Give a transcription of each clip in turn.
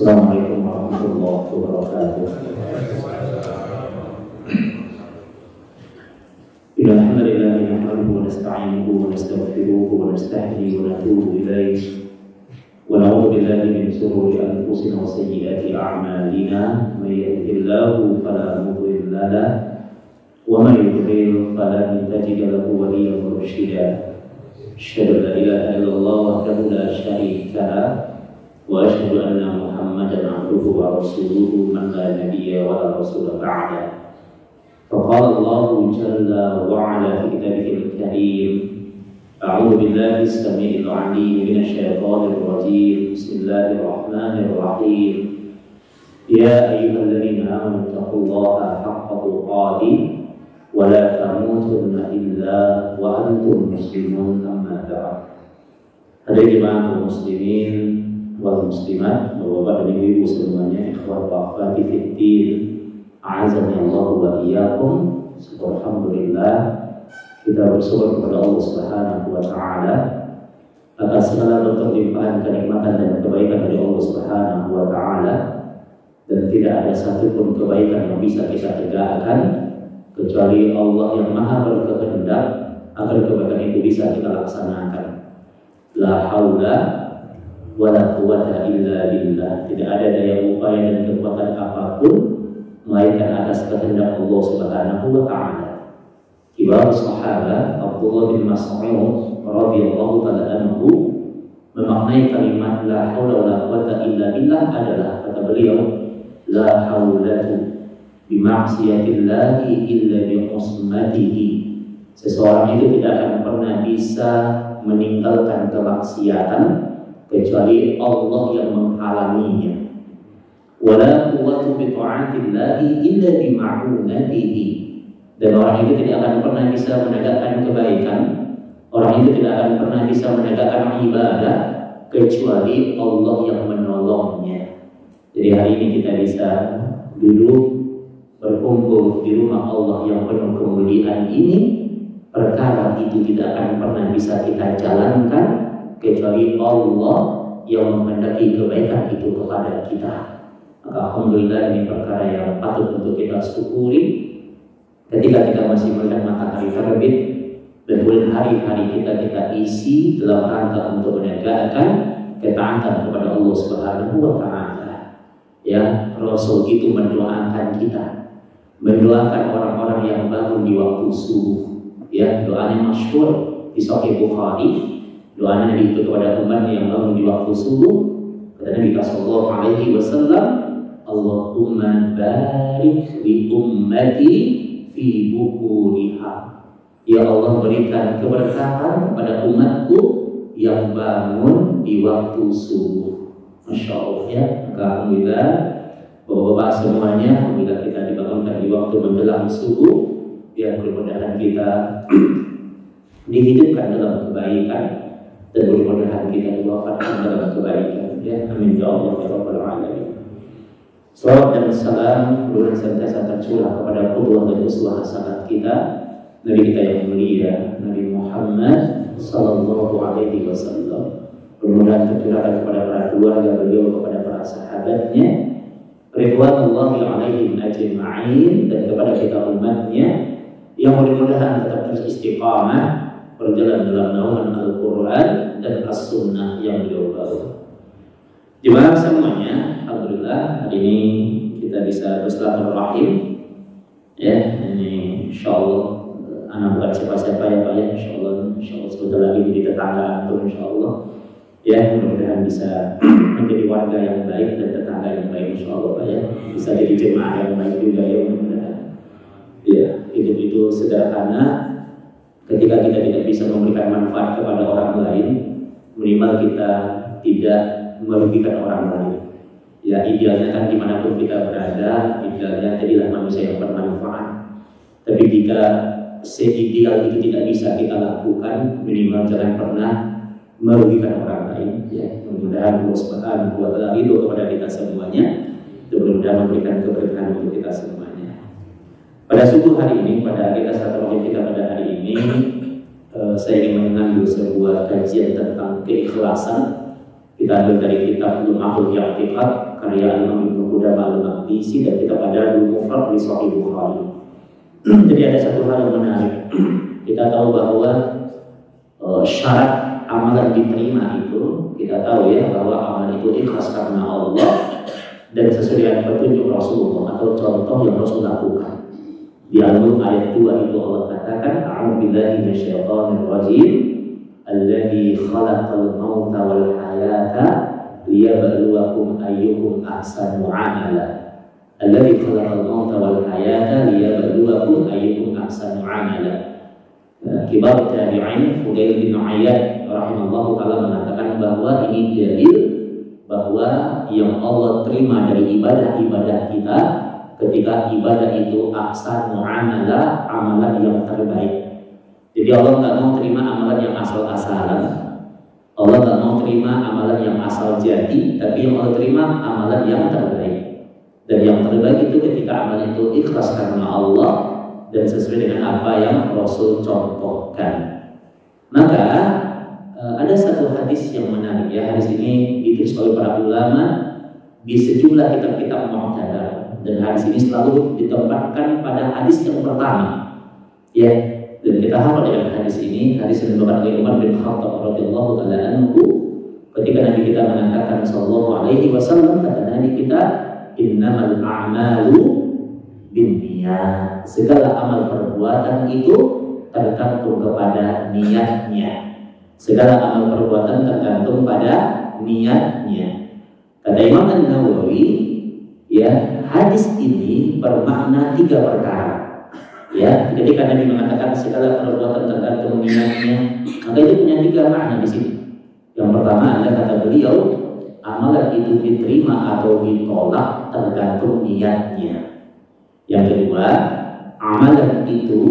Assalamualaikum warahmatullahi wabarakatuh. Alhamdulillah nahmaduhu wa nasta'inuhu wa nastaghfiruhu wa nastahdihi wa natubu ilayhi wa na'udzu billahi min shururi anfusina wa sayyiati a'malina may yahdihillahu fala mudilla lahu wa may yudlil falan tajida lahu waliyyan mursyida. Asyhadu an la ilaha illallah wahdahu la syarika lahu wa asyhadu anna Muhammadan abduhu wa rasuluhu man la nabiyya wa la rasula ba'da. Faqala Allahu jalla wa ala fi kitabihil karim. A'udzu billahi as-sami'il 'alim minasy syaithanir rajim. Bismillahirrahmanirrahim. Ya ayyuhalladzina amanu taqullaha haqqa tuqatih wa la tamutunna illa wa antum muslimun. Amma ba'd. Hadirin jemaah muslimin wal muslimat, Bapak dan Ibu semuanya, ikhwah wa akhwati fid din, a'azani Allah wa iyyakum. Alhamdulillah, kita bersyukur kepada Allah Subhanahu wa taala atas segala bentuk limpahan kenikmatan dan kebaikan dari Allah Subhanahu wa taala, dan tidak ada satupun kebaikan yang bisa kita tegakkan kecuali Allah yang Maha berkehendak agar kebaikan itu bisa kita laksanakan. La haula wala quwwata illa billah. Tidak ada daya upaya dan kekuatan apapun melainkan atas kehendak Allah Subhanahu wa taala. Kibar sahabat Abdullah bin Mas'ud radhiyallahu taala anhu memaknai kalimat la haula wala quwwata illa billah adalah, kata beliau, la haulatu bi ma'siyatillahi illa bi usmatihi. Seseorang itu tidak akan pernah bisa meninggalkan kemaksiatan kecuali Allah yang menghalanginya. Wala quwwatu bi ta'atillahi illa bi ma'unatihi. Dan orang itu tidak akan pernah bisa menegakkan kebaikan, orang itu tidak akan pernah bisa menegakkan ibadah kecuali Allah yang menolongnya. Jadi hari ini kita bisa duduk berkumpul di rumah Allah yang penuh kemuliaan ini, perkara itu tidak akan pernah bisa kita jalankan kecuali Allah yang menghendaki kebaikan itu kepada kita. Maka alhamdulillah, ini perkara yang patut untuk kita syukuri ketika kita masih melihat matahari terbit, dan kemudian hari-hari kita isi dalam rangka untuk menegakkan ketaatan kepada Allah Subhanahu wa taala. Ya, Rasul itu mendoakan kita, mendoakan orang-orang yang bangun di waktu subuh. Ya, doanya masyhur di Sahih Bukhari. Doa Nabi itu kepada umat yang bangun di waktu subuh, kata Nabi sallallahu alaihi wasallam, Allahumma barik li ummati fi bukuriha. Ya Allah, berikan keberkahan kepada umatku yang bangun di waktu subuh. Masya Allah, ya. Maka alhamdulillah, bapak-bapak semuanya, apabila kita dibangunkan di waktu menjelang subuh, ya mudah-mudahan kita dihidupkan dalam kebaikan, dan mudah-mudahan kita diwafatkan dalam kebaikan. Ya, amin ya Allah ya rabbal alamin. Salawat dan salam mudah senantiasa tercurah kepada qudwah dan uswah hasanah kita, Nabi kita yang mulia, Nabi Muhammad sallallahu alaihi wasallam. Mudah-mudahan tercurahkan kepada para keluarga beliau, kepada para sahabatnya, ridwanullahi alaihim ajma'in, dan kepada kita umatnya yang mudah-mudahan tetap terus istiqamah berjalan dalam naungan Al-Quran dan As-Sunnah yang beliau bawa. Jemaah semuanya, alhamdulillah hari ini kita bisa bersilaturahim. Ya, ini insyaallah anak bukan siapa-siapa ya Pak ya, insyaallah sebentar lagi jadi tetangga antum insyaallah. Ya, mudah-mudahan bisa menjadi warga yang baik dan tetangga yang baik insyaallah Pak ya. Bisa jadi jemaah yang baik juga ya mudah-mudahan. Ya, hidup itu sederhana. Ketika kita tidak bisa memberikan manfaat kepada orang lain, minimal kita tidak merugikan orang lain. Ya, idealnya kan dimanapun kita berada, idealnya jadilah manusia yang bermanfaat. Tapi jika seideal itu tidak bisa kita lakukan, minimal jangan pernah merugikan orang lain. Ya, mudah-mudahan Allah Subhanahu wa taala itu kepada kita semuanya, dan mudah-mudahan memberikan keberkahan untuk kita semuanya. Pada subuh hari ini, pada kita silaturahim kita pada hari ini, saya ingin mengambil sebuah kajian tentang keikhlasan. Kita ambil dari kitab Lum'atul I'tiqad karya Imam Ibnu Qudamah al-Maqdisi dan kitab Adabul Mufrad di Sahih Bukhari. Jadi ada satu hal yang menarik. Kita tahu bahwa syarat amalan diterima itu, kita tahu ya bahwa amalan itu ikhlas karena Allah dan sesuai dengan petunjuk Rasulullah atau contoh yang Rasul lakukan. Di Al-Mulk ayat 2 itu Allah katakan, A'udzubillahi minasyaitonir rajim, alladzi khalaqal mauta wal hayata liyabluwakum ayyukum ahsanu amala. Alladzi khalaqal mauta wal hayata liyabluwakum ayyukum ahsanu amala. Kibar tabi'in Fudail bin Iyad rahimahullahu taala mengatakan bahwa ini dalil bahwa yang Allah terima dari ibadah-ibadah kita ketika ibadah itu ahsanu amala, amalan yang terbaik. Jadi Allah nggak mau terima amalan yang asal-asalan, Allah nggak mau terima amalan yang asal jadi, tapi yang Allah terima amalan yang terbaik. Dan yang terbaik itu ketika amalan itu ikhlas karena Allah dan sesuai dengan apa yang Rasul contohkan. Maka ada satu hadis yang menarik ya. Hadis ini ditulis oleh para ulama di sejumlah kitab-kitab mu'tabar, dan hadis ini selalu ditempatkan pada hadis yang pertama ya. Dan kita hafal dengan hadis ini, hadis yang diriwayatkan oleh Umar bin Khattab radhiyallahu taala anhu, ketika Nabi kita mengatakan sallallahu alaihi wasallam, kata Nabi kita, innamal a'malu binniyat, segala amal perbuatan itu tergantung kepada niatnya. Segala amal perbuatan tergantung pada niatnya. Kata Imam An-Nawawi, ya, hadis ini bermakna 3 perkara. Ya, ketika Nabi mengatakan segala perbuatan tergantung niatnya, maka itu punya 3 makna di sini. Yang pertama, ada kata beliau, amalan itu diterima atau ditolak tergantung niatnya. Yang kedua, amalan itu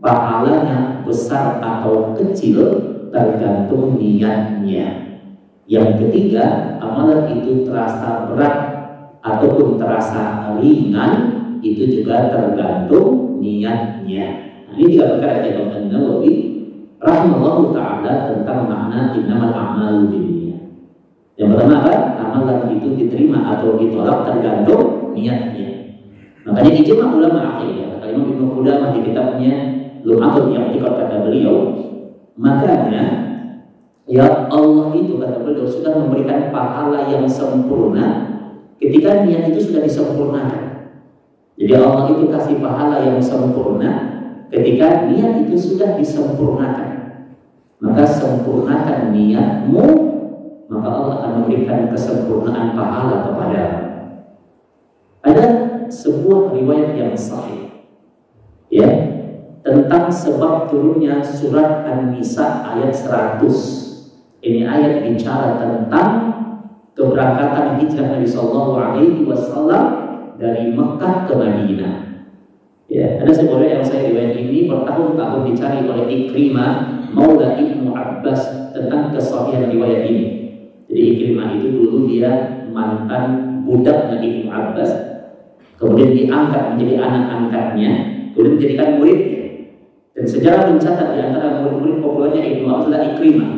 pahalanya besar atau kecil tergantung niatnya. Yang ketiga, amalan itu terasa berat ataupun terasa ringan, itu juga tergantung niatnya. Nah, ini 3 perkara yang Imam Nawawi rahimahullahu taala tentang makna innamal a'malu binniyat. Yang pertama apa? Amalan itu diterima atau ditolak tergantung niatnya. Makanya ijma ulama akhirnya, kata Imam Ibnu Qudamah di kitabnya Lum'atul I'tiqad, kata beliau, makanya ya Allah itu, kata beliau, sudah memberikan pahala yang sempurna ketika niat itu sudah disempurnakan. Jadi Allah itu kasih pahala yang sempurna ketika niat itu sudah disempurnakan. Maka sempurnakan niatmu, maka Allah akan memberikan kesempurnaan pahala kepadamu. Ada sebuah riwayat yang sahih ya tentang sebab turunnya surat An-Nisa ayat 100. Ini ayat bicara tentang keberangkatan hijrah Nabi Sallallahu Alaihi Wasallam dari Mekah ke Madinah. Ya, ada sebuah riwayat yang saya riwayat ini bertahun-tahun dicari oleh Ikrimah Maula Ibnu Abbas tentang kesahihan riwayat ini. Jadi Ikrimah itu dulu dia mantan budaknya Ibnu Abbas, kemudian diangkat menjadi anak angkatnya, kemudian dijadikan muridnya. Dan sejarah mencatat di antara murid-murid populernya Ibnu Abbas adalah Ikrimah.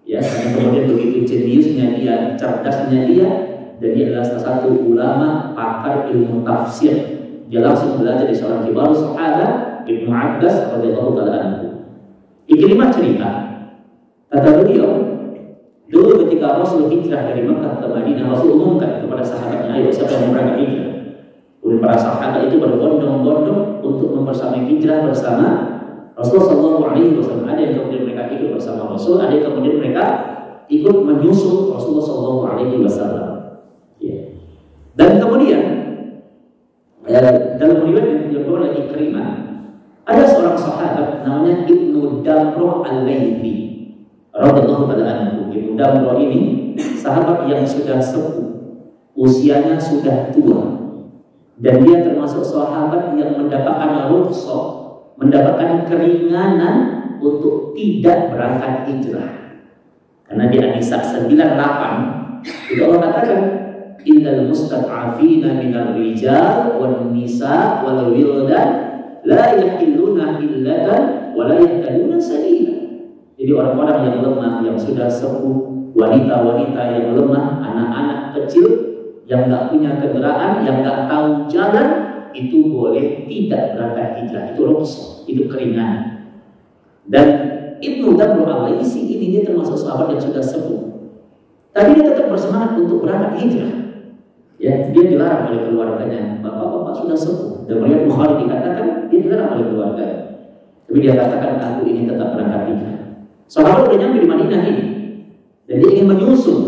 Ya, karena kemudian begitu jeniusnya dia, cerdasnya dia, dan dia adalah salah satu ulama pakar ilmu tafsir. Dia langsung belajar di seorang kibar sahabat Ibnu Abbas radhiyallahu taala anhu. Ikrimah cerita, kata beliau, dulu ketika Rasul hijrah dari Mekah ke Madinah, Rasul umumkan kepada sahabatnya, ayo siapa yang berangkat hijrah. Kemudian para sahabat itu berbondong-bondong untuk mempersamai hijrah bersama Rasulullah Sallallahu Alaihi Wasallam. Ada yang kemudian mereka ikut bersama Rasul, ada yang kemudian mereka ikut menyusul Rasulullah Sallallahu Alaihi Wasallam. Ya. Dan kemudian dalam riwayat yang oleh Ikrimah, ada seorang sahabat namanya Ibnu Damroh Al-Laythi radhiyallahu taala anhu. Ibnu Damroh ini sahabat yang sudah sepuh, usianya sudah tua, dan dia termasuk sahabat yang mendapatkan rukhsah, mendapatkan keringanan untuk tidak berangkat hijrah. Karena di An-Nisa 98 itu Allah katakan, innal mustad'afina minar rijal wan nisa wal wildan la yahilluna illatan wa la yahtaduna sabila. Jadi orang-orang yang lemah, yang sudah sepuh, wanita-wanita yang lemah, anak-anak kecil yang nggak punya kendaraan, yang nggak tahu jalan, itu boleh tidak berangkat hijrah. Itu rukhsah, itu keringanan. Dan Ibnu Damrul Al-Laisi ini dia termasuk sahabat yang sudah sepuh, tapi dia tetap bersemangat untuk berangkat hijrah. Ya, dia dilarang oleh keluarganya. Bapak-bapak sudah sepuh. Dan riwayat Bukhari dikatakan dia dilarang oleh keluarganya. Tapi dia katakan, aku ingin tetap berangkat hijrah. Sahabat udah nyampe di Madinah ini, dan dia ingin menyusul.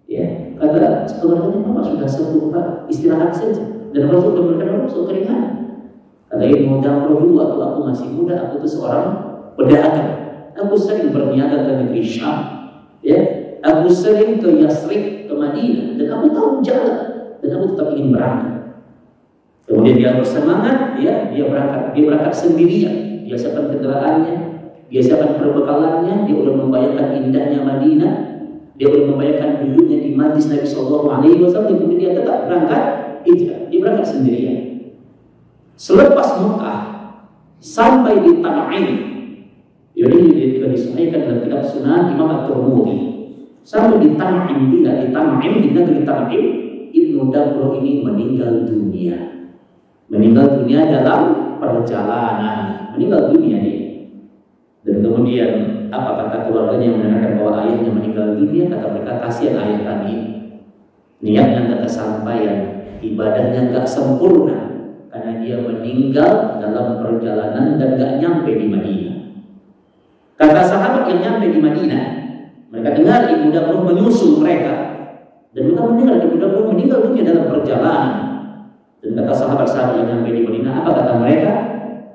Ya, kata keluarganya, bapak sudah sepuh, Pak, istirahat saja. Dan Rasul sudah memberikan rukhsah keringanan. Kata Ibnu Damrul, dulu waktu aku masih muda, aku itu seorang pedagang. Aku sering berniaga ke negeri Syam. Ya, aku sering ke Yasrib, ke Madinah, dan aku tahu jalan, dan aku tetap ingin berangkat. Kemudian dia bersemangat, ya, dia berangkat sendirian. Dia siapkan kendaraannya, dia siapkan perbekalannya, dia sudah membayangkan indahnya Madinah, dia sudah membayangkan duduknya di majlis Nabi Sallallahu Alaihi Wasallam. Kemudian dia tetap berangkat hijrah, dia berangkat sendirian. Selepas Mekah sampai di Tan'im, ini disahihkan dalam kitab Sunan Imam At-Tirmidzi. Sampai di Tan'im, di negeri Tan'im, Ibnu Damrul ini meninggal dunia. Meninggal dunia dalam perjalanan, meninggal dunia dia. Dan kemudian apa kata keluarganya yang mendengarkan bahwa ayahnya meninggal dunia? Kata mereka, kasihan ayah kami, niatnya nggak kesampaian, ibadahnya nggak sempurna karena dia meninggal dalam perjalanan dan nggak nyampe di Madinah. Kata sahabat yang nyampe di Madinah, mereka dengar Ibnu Damrul menyusul mereka, dan mereka mendengar Ibnu Damrul meninggal dunia dalam perjalanan. Dan kata sahabat-sahabat yang nyampe di Madinah, apa kata mereka?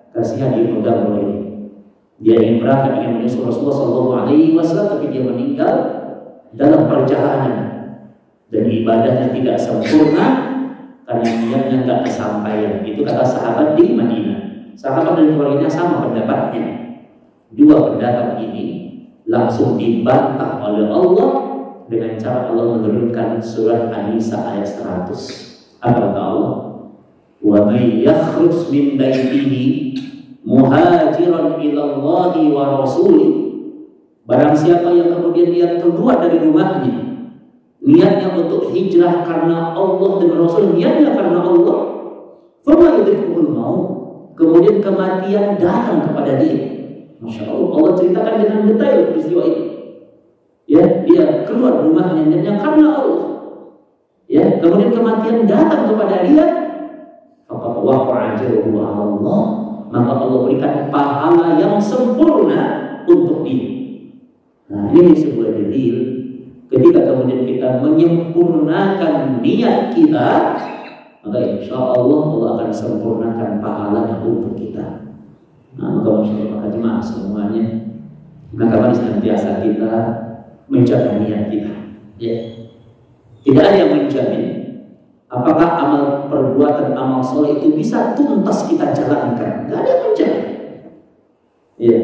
Kasihan Ibnu Damrul ini. Dia ingin berangkat, ingin menyusul Rasulullah Sallallahu Alaihi Wasallam, tapi dia meninggal dalam perjalanan dan ibadahnya tidak sempurna karena niatnya nggak kesampaian. Itu kata sahabat di Madinah. Sahabat dan keluarganya sama pendapatnya. Dua pendapat ini langsung dibantah oleh Allah dengan cara Allah menurunkan surat An-Nisa ayat 100. Apa kata Allah? Wa may yakhruj min baitihi muhajiran ila Allahi wa rasulih. Barang siapa yang kemudian dia keluar dari rumahnya, niatnya untuk hijrah karena Allah dan Rasul, niatnya karena Allah, fama yudrikuhul maut, kemudian kematian datang kepada dia. Masya Allah, Allah ceritakan dengan detail peristiwa itu. Ya, dia keluar rumahnya niatnya karena Allah. Ya, kemudian kematian datang kepada dia, faqad waqa'a ajruhu 'ala Allah, maka Allah berikan pahala yang sempurna untuk dia. Nah, ini sebuah dalil. Ketika kemudian kita menyempurnakan niat kita, maka insya Allah Allah akan sempurnakan pahalanya untuk kita. Nah, maka masyaallah jemaah semuanya, maka mari senantiasa kita menjaga niat kita. Ya. Tidak ada yang menjamin apakah amal perbuatan amal soleh itu bisa tuntas kita jalankan. Tidak ada yang menjamin. Ya.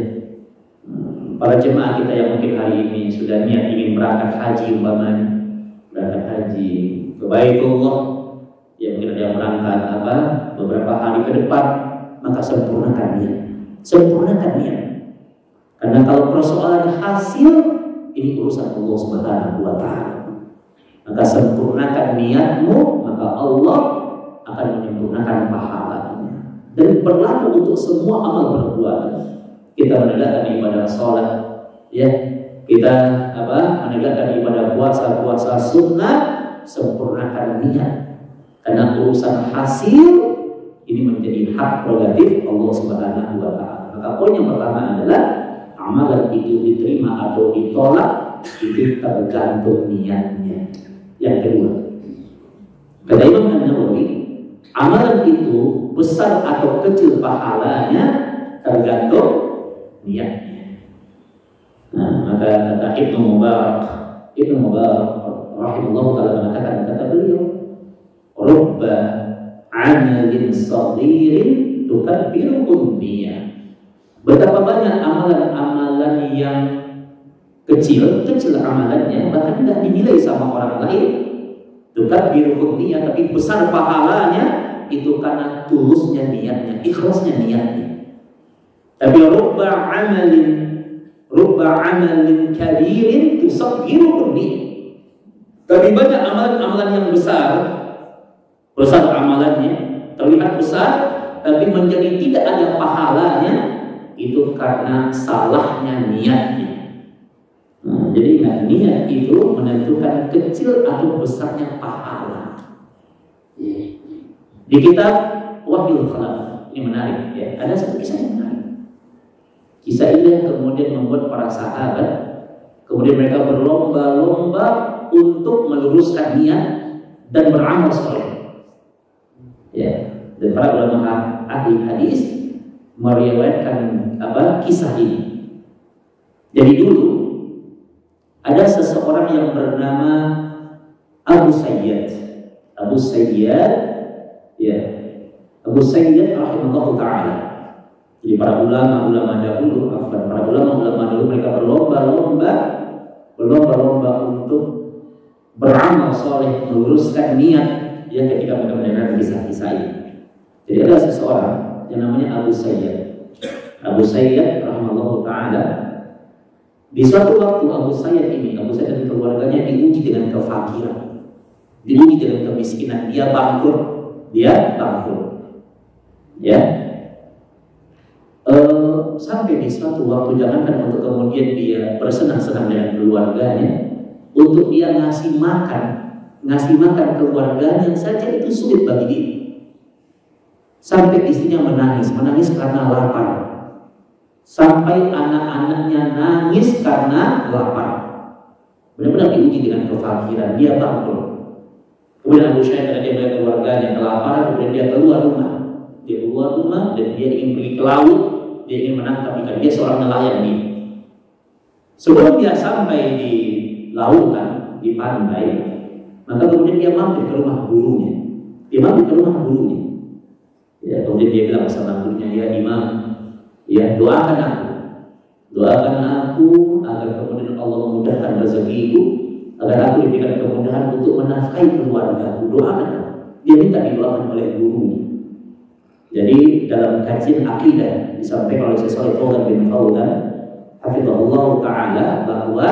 Para jemaah kita yang mungkin hari ini sudah niat ingin berangkat haji umpamanya, berangkat haji ke Baitullah, ya mungkin ada yang berangkat beberapa hari ke depan, maka sempurnakan niat. Sempurnakan niat. Karena kalau persoalan hasil ini urusan Allah Subhanahu wa Ta'ala. Maka sempurnakan niatmu, maka Allah akan menyempurnakan pahalanya. Dan berlaku untuk semua amal perbuatan. Kita menegakkan ibadah sholat, ya, kita menegakkan ibadah puasa sunnah, sempurnakan niat. Karena urusan hasil ini menjadi hak prerogatif Allah Subhanahu wa Ta'ala. Maka poin yang pertama adalah amalan itu diterima atau ditolak itu tergantung niatnya. Yang kedua, kata Imam An-Nawawi, amalan itu besar atau kecil pahalanya tergantung niatnya. Nah, maka kata Ibnu Mubarak rahimahullah taala mengatakan, kata beliau, rubba amalin saghirin tukabbiru ummiyah. Betapa banyak amalan-amalan yang kecil amalannya, bahkan tidak dinilai sama orang lain, tukabbiru ummiyah, tapi besar pahalanya itu karena tulusnya niatnya, ikhlasnya niatnya. Tapi rubba amalin kabirin tusaghiru ummiyah. Tapi banyak amalan-amalan yang besar amalannya, terlihat besar, tapi menjadi tidak ada pahalanya, itu karena salahnya niatnya. Jadi niat itu menentukan kecil atau besarnya pahala. Di kitab Wahyul Khalaf, ini menarik ya, ada satu kisah yang menarik. Kisah ini yang kemudian membuat para sahabat, kemudian mereka berlomba-lomba untuk meluruskan niat dan beramal soleh. Ya, dan para ulama ahli hadis meriwayatkan kisah ini. Jadi dulu ada seseorang yang bernama Abu Sayyid rahimahullah taala. Jadi para ulama dahulu mereka berlomba-lomba untuk beramal soleh, meluruskan niat ya ketika mereka mendengar kisah-kisah ini. Jadi ada seseorang yang namanya Abu Sayyid rahimahullah taala. Di suatu waktu Abu Sayyid dan keluarganya diuji dengan kefakiran, diuji dengan kemiskinan, dia bangkrut. Ya, sampai di suatu waktu, jangankan untuk kemudian dia bersenang-senang dengan keluarganya, untuk dia ngasih makan keluarganya saja itu sulit bagi dia. Sampai istrinya menangis karena lapar. Sampai anak-anaknya nangis karena lapar. Benar-benar diuji dengan kefakiran, dia bangkrut. Kemudian Abu Sayyid karena dia melihat keluarganya kelaparan, kemudian dia keluar rumah dan dia ingin pergi ke laut, dia ingin menangkap ikan. Dia seorang nelayan nih. Sebelum dia sampai di lautan, di pantai, maka kemudian dia mampir ke rumah gurunya. Ya, kemudian dia bilang sama gurunya, ya Imam, ya doakan aku agar kemudian Allah memudahkan rezekiku, agar aku diberikan kemudahan untuk menafkahi keluarga. Doakan aku. Dia minta didoakan oleh gurunya. Jadi dalam kajian akidah disampaikan oleh Syekh Shalih Fauzan bin Fauzan hafizahullah taala bahwa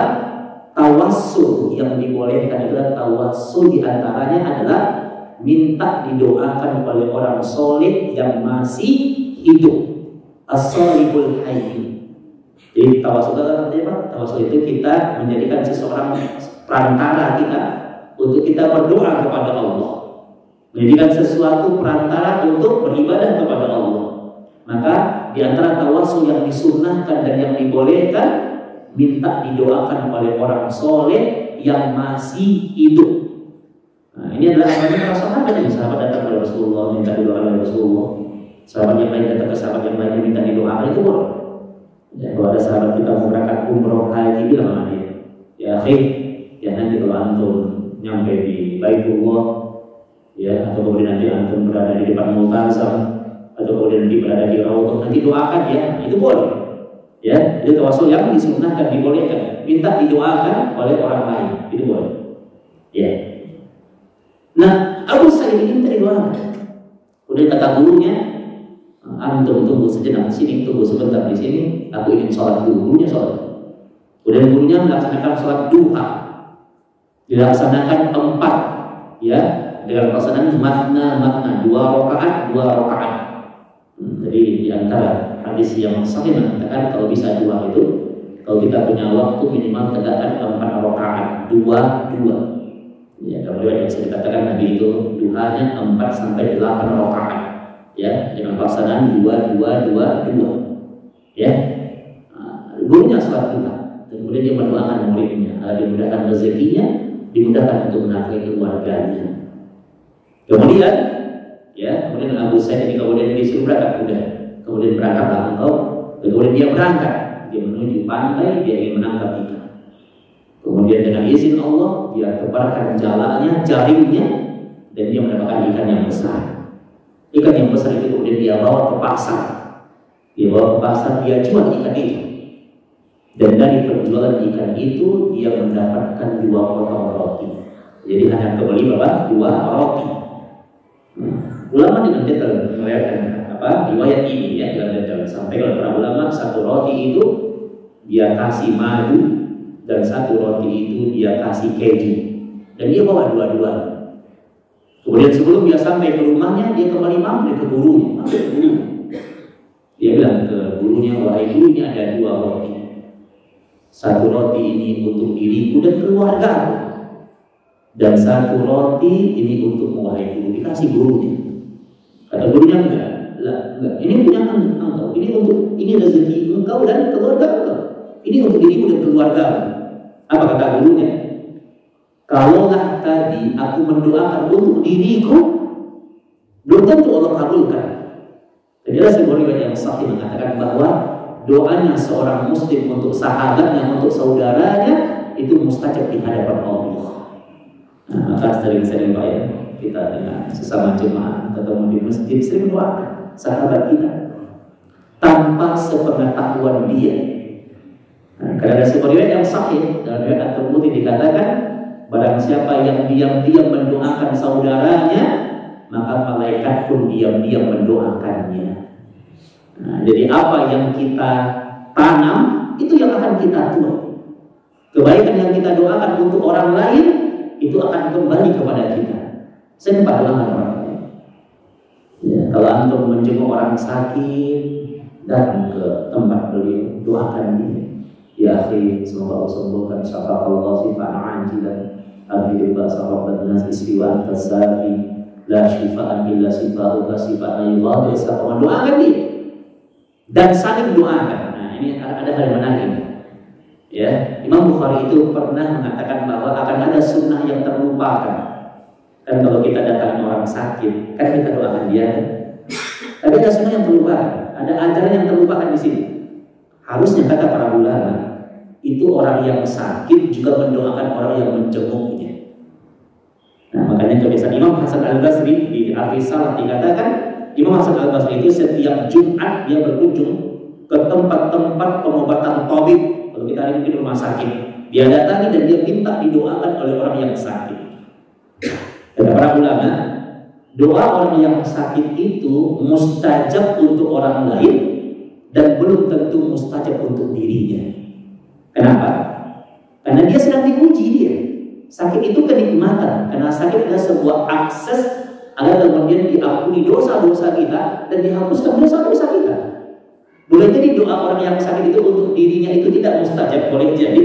tawassul yang dibolehkan adalah tawassul diantaranya adalah minta didoakan oleh orang soleh yang masih hidup, as-salihul hayy. Jadi tawassul adalah apa? Tawassul itu kita menjadikan seseorang perantara kita untuk kita berdoa kepada Allah, menjadikan sesuatu perantara untuk beribadah kepada Allah. Maka di antara tawassul yang disunnahkan dan yang dibolehkan, minta didoakan oleh orang soleh yang masih hidup. Nah, ini adalah amalnya para sahabat. Sahabat datang kepada Rasulullah minta didoakan oleh Rasulullah. Sahabat yang lain datang ke sahabat yang lainnya minta didoakan, itu boleh. Ya, kalau ada sahabat kita mau berangkat umroh haji, bilang sama dia, ya akhir, ya nanti kalau antum nyampe di Baitullah, ya, atau kemudian nanti antum berada di depan Multazam, atau kemudian nanti berada di Raudhah, nanti doakan ya, itu boleh. Ya, itu tawassul yang disunnahkan, dibolehkan, minta didoakan oleh orang lain, itu boleh. Ya. Nah, Abu Sayyid ini minta didoakan. Kemudian kata gurunya, antum tunggu sejenak di sini, tunggu sebentar di sini, aku ingin sholat dulu. Gurunya sholat. Kemudian gurunya melaksanakan sholat duha, dilaksanakan 4, ya, dengan pelaksanaan makna 2 rakaat. Jadi di antara hadis yang sahih mengatakan kalau bisa 2 itu, kalau kita punya waktu minimal tegakkan 4 rakaat, 2. Ya, kalau yang saya dikatakan Nabi itu duhanya 4 sampai 8 rakaat, ya, dengan pelaksanaan 2. Ya, gurunya sholat duha, kemudian dia mendoakan muridnya agar dimudahkan rezekinya, dimudahkan untuk menafkahi keluarganya. Kemudian Abu Sayyid ini kemudian disuruh berangkat kuda, kemudian berangkatlah engkau, kemudian dia berangkat, dia menuju pantai, dia ingin menangkap ikan. Kemudian dengan izin Allah dia tebarkan jaringnya, dan dia mendapatkan ikan yang besar. Ikan yang besar itu kemudian dia bawa ke pasar. Dia jual ikan itu. Dan dari penjualan ikan itu dia mendapatkan 2 potong roti. Jadi hanya kebeli 2 roti. Ulama dengan detail meriwayatkan riwayat ini ya dengan detail, sampai kalau para ulama 1 roti itu dia kasih madu dan 1 roti itu dia kasih keju, dan dia bawa dua-duanya. Kemudian sebelum dia sampai ke rumahnya, dia kembali mampir ke gurunya. Dia bilang ke gurunya, wahai guru, ini ada 2 roti. 1 roti ini untuk diriku dan keluargaku, dan 1 roti ini untuk wahai guru. Dikasih gurunya. Kata gurunya, enggak, ini punya engkau. Ini rezeki engkau dan keluarga engkau. Ini untuk diriku dan keluarga. Apa kata gurunya? Kalaulah tadi aku mendoakan untuk diriku, belum tentu Allah kabulkan. Jadi ada sebuah riwayat yang sahih mengatakan bahwa doanya seorang muslim untuk sahabatnya, untuk saudaranya, itu mustajab di hadapan Allah. Nah, maka sering-sering Pak ya, kita dengan sesama jemaah ketemu di masjid sering doakan sahabat kita tanpa sepengetahuan dia. Nah, karena ada sebuah riwayat yang sahih dalam riwayat tersebut dikatakan, barang siapa yang diam-diam mendoakan saudaranya, maka malaikat pun diam-diam mendoakannya. Nah, jadi apa yang kita tanam, itu yang akan kita tuai. Kebaikan yang kita doakan untuk orang lain, itu akan kembali kepada kita. Saya doakan orang lain. Ya, kalau antum menjenguk orang sakit, datang ke tempat beliau, doakan dia. Ya akhi, semoga Allah sembuhkan, syafaqallah sifa'an ajilan, alhamdulillah sahabat nas istiwa tasafi, la syifa'an illa sifa'uka sifa'an Allah, doakan dia. Dan saling doakan. Nah, ini ada hal yang menarik. Ya, Imam Bukhari itu pernah mengatakan bahwa akan ada sunnah yang terlupakan. Kan kalau kita datang orang sakit, kan kita doakan dia. Tapi ada sunnah yang terlupakan. Ada ajaran yang terlupakan di sini. Harusnya kata para ulama, itu orang yang sakit juga mendoakan orang yang menjenguknya. Nah, makanya kebiasaan Imam Hasan Al-Basri di Ar-Risalah dikatakan, Imam Hasan Al-Basri itu setiap Jumat dia berkunjung ke tempat-tempat pengobatan tabib. Kalau kita hari ini di rumah sakit, dia datangi dan dia minta didoakan oleh orang yang sakit. Kata para ulama, doa orang yang sakit itu mustajab untuk orang lain dan belum tentu mustajab untuk dirinya. Kenapa? Karena dia sedang diuji dia. Sakit itu kenikmatan. Karena sakit adalah sebuah akses agar kemudian diampuni dosa-dosa kita dan dihapuskan dosa-dosa kita. Boleh jadi doa orang yang sakit itu untuk dirinya itu tidak mustajab, boleh jadi.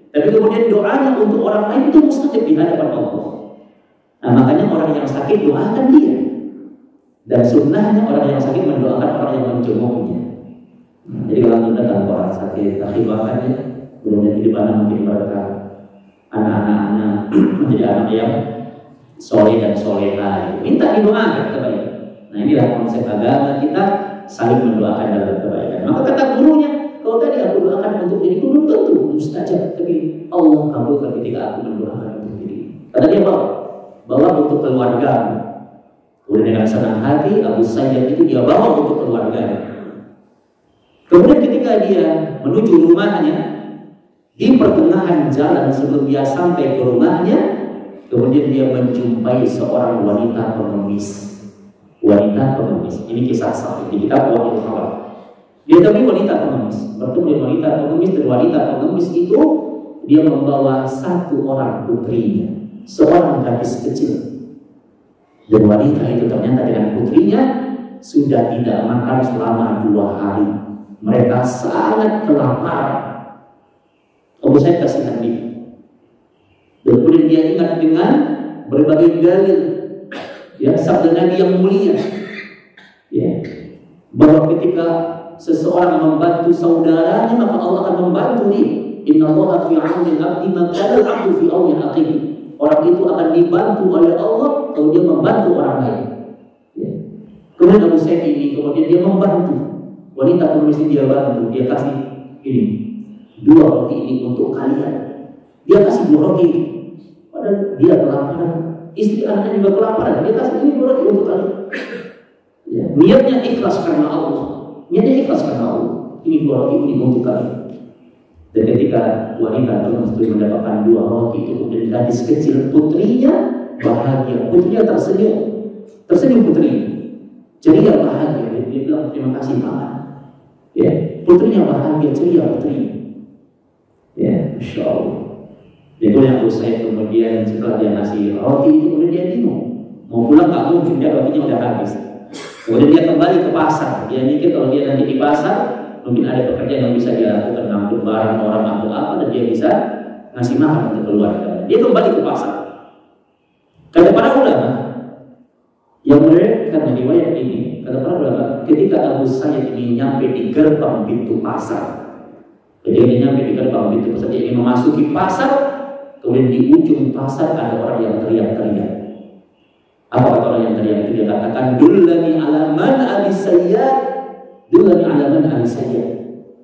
Tapi kemudian doanya untuk orang lain itu mustajab di hadapan Allah. Nah, makanya orang yang sakit doakan dia. Dan sunnahnya orang yang sakit mendoakan orang yang menjenguknya. Jadi kalau kita datang orang sakit, akhirnya kemudian hidup anak mungkin mereka anak-anaknya menjadi anak yang soleh dan soleha, minta didoakan kebaikan. Nah, inilah konsep agama kita, saling mendoakan dalam kebaikan. Maka kata gurunya, kalau tadi aku doakan untuk diriku belum tentu mustajab, tapi Allah kabulkan ketika aku mendoakan untuk diri. Kata dia bawa untuk keluarga. Kemudian dengan senang hati Abu Sayyid itu dia bawa untuk keluarga. Kemudian ketika dia menuju rumahnya, di pertengahan jalan sebelum dia sampai ke rumahnya, kemudian dia menjumpai seorang wanita pengemis. Wanita pengemis. Ini kisah sahih di kitab Wahyu Khalaf. Dia temui wanita pengemis. Bertemu dengan wanita pengemis, dan wanita pengemis itu dia membawa 1 orang putrinya, seorang gadis kecil. Dan wanita itu ternyata dengan putrinya sudah tidak makan selama 2 hari. Mereka sangat kelaparan. Abu Sayyid kasihan dia. Dan kemudian dia ingat dengan berbagai dalil, ya, sabda Nabi yang mulia, ya, bahwa ketika seseorang membantu saudaranya maka Allah akan membantu dia. Innallaha fi 'auni 'abdi ma kana 'abdu fi 'auni akhihi. Orang itu akan dibantu oleh Allah kalau dia membantu orang lain. Ya. Kemudian Abu Sayyid ini kemudian dia membantu wanita pengemis, dia bantu, dia kasih ini 2 roti ini untuk kalian. Dia kasih 2 roti. Padahal dia kelaparan, istri anaknya juga kelaparan. Dia kasih ini 2 roti untuk kalian. Ya. Niatnya ikhlas karena Allah. Niatnya ikhlas karena Allah. Ini 2 roti ini untuk kalian. Dan ketika wanita itu mendapatkan 2 roti itu, kemudian gadis kecil putrinya bahagia. Putrinya tersenyum putrinya. Ceria bahagia. Dia bilang terima kasih Pak. Ya, putrinya bahagia, ceria putrinya. Ya, Masya Allah. Itu yang Abu Said kemudian setelah dia ngasih roti itu kemudian dia bingung mau pulang nggak mungkin, dia rotinya udah habis. Kemudian dia kembali ke pasar. Dia mikir kalau dia nanti di pasar mungkin ada pekerjaan yang bisa dia lakukan, ngangkut barang orang atau apa, dan dia bisa ngasih makan untuk keluarga. Dia kembali ke pasar. Kata para ulama yang meriwayatkan riwayat ini, kata para ulama, ketika Abu Said ini nyampe di gerbang pintu pasar, ketika dia nyampe di gerbang pintu pasar, dia ingin memasuki pasar, kemudian di ujung pasar ada orang yang teriak-teriak. Apa kata orang yang teriak itu? Dia katakan, dullani ala man abi sayyad, dullani ala man abi sayyad.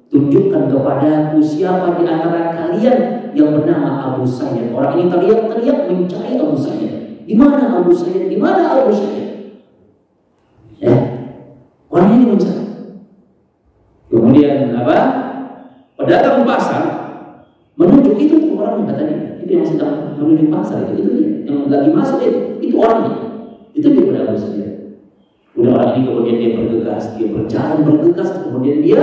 Tunjukkan kepadaku siapa di antara kalian yang bernama Abu Sayyad. Orang ini teriak-teriak mencari Abu Sayyad. Di mana Abu Sayyad? Di mana Abu Sayyad? Ya, orang ini mencari. Kemudian apa? Pedagang pasar menunjuk itu orangnya, katanya. Itu yang sedang menuju pasar itu dia. Yang lagi masuk itu orangnya. Itu dia pada Abu Sayyad. Kemudian orang ini kemudian dia bergegas, dia berjalan bergegas, kemudian dia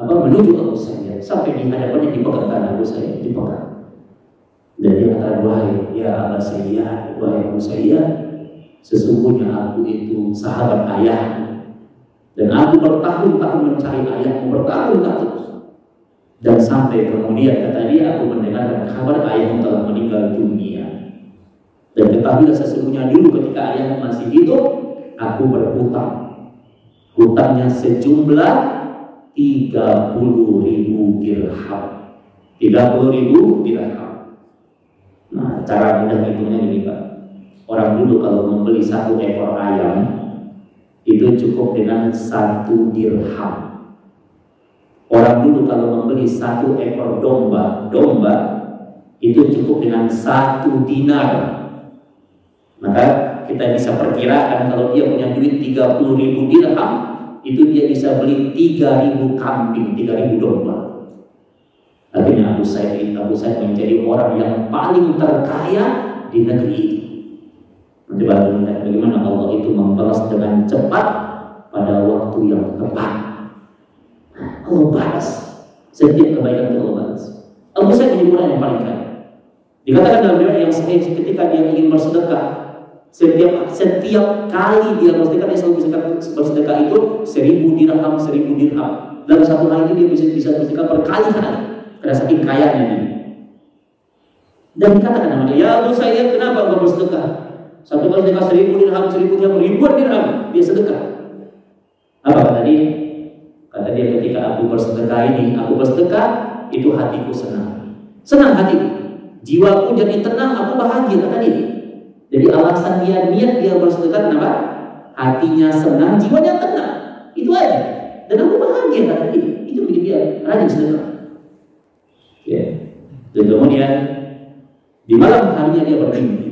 menuju Abu Sayyad sampai di hadapannya dipegang tangan Abu Sayyad, dipegang. Dan dia kata, wahai ya Abu Sayyad, wahai Abu Sayyad, sesungguhnya aku itu sahabat ayahmu dan aku bertahun-tahun mencari ayahmu, bertahun-tahun. Dan sampai kemudian kata dia, aku mendengarkan kabar ayahmu telah meninggal dunia. Dan ketahuilah sesungguhnya dulu ketika ayahmu masih hidup, aku berhutang. Hutangnya sejumlah 30.000 dirham. 30.000 dirham. Nah, cara mudah hitungnya ini Pak. Orang dulu kalau membeli 1 ekor ayam itu cukup dengan 1 dirham. Orang dulu kalau membeli 1 ekor domba itu cukup dengan 1 dinar. Maka kita bisa perkirakan kalau dia punya duit 30.000 dirham, itu dia bisa beli 3.000 kambing, 3.000 domba. Akhirnya Abu Said menjadi orang yang paling terkaya di negeri itu. Coba lihat bagaimana Allah itu membalas dengan cepat pada waktu yang tepat. Allah balas setiap kebaikan itu, Allah balas. Abu Said menjadi orang yang paling kaya. Dikatakan dalam riwayat yang sahih, ketika dia ingin bersedekah, setiap kali dia bersedekah, dia selalu bersedekah itu 1.000 dirham, 1.000 dirham. Dalam satu hari itu dia bisa bersedekah berkali-kali. Karena saking kayanya dia. Dan dikatakan nama dia, ya Abu Sayyad, kenapa engkau bersedekah? Satu kali sedekah 1.000 dirham, 1.000 dirham, ribuan dirham dia sedekah. Apa kata dia? Kata dia, ketika aku bersedekah itu hatiku senang hatiku, jiwaku jadi tenang, aku bahagia, kata dia. Jadi alasan dia niat dia bersedekah kenapa? Hatinya senang, jiwanya tenang, itu aja. Dan aku bahagia, kata dia. Itu bikin dia rajin sedekah. Ya. Dan kemudian di malam harinya dia bermimpi.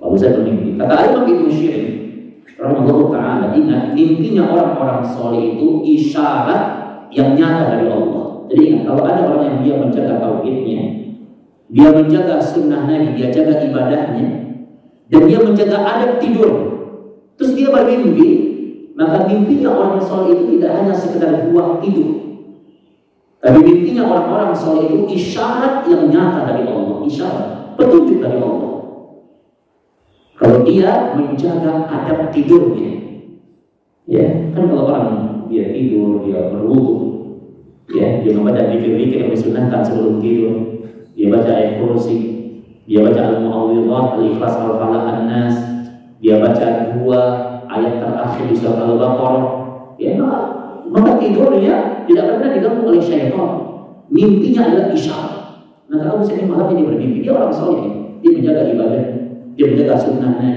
Lalu saya bermimpi. Kata Imam Ibnu Syirin rahimahullah ta'ala, ingat, mimpinya orang-orang soleh itu isyarat yang nyata dari Allah. Jadi ingat, kalau ada orang yang dia menjaga tauhidnya, dia menjaga sunnah Nabi, dia jaga ibadahnya, dan dia menjaga adab tidur, terus dia bermimpi, maka mimpinya orang soleh itu tidak hanya sekedar buah tidur, tapi mimpinya orang-orang soleh itu isyarat yang nyata dari Allah, isyarat, petunjuk dari Allah. Kalau dia menjaga adab tidurnya, ya kan kalau orang dia tidur, dia berwudu, ya dia membaca zikir-zikir yang disunahkan sebelum tidur, dia baca ayat kursi, dia baca al-mu'awwidhat, al-ikhlas, al-falaq, an-nas, dia baca 2 ayat terakhir di surat al-baqarah, ya maka tidurnya tidak pernah diganggu oleh syaitan. Mimpinya adalah isyarat. Maka Abu Said malam ini bermimpi, dia orang soleh, dia menjaga ibadah, dia menjaga sunnahnya,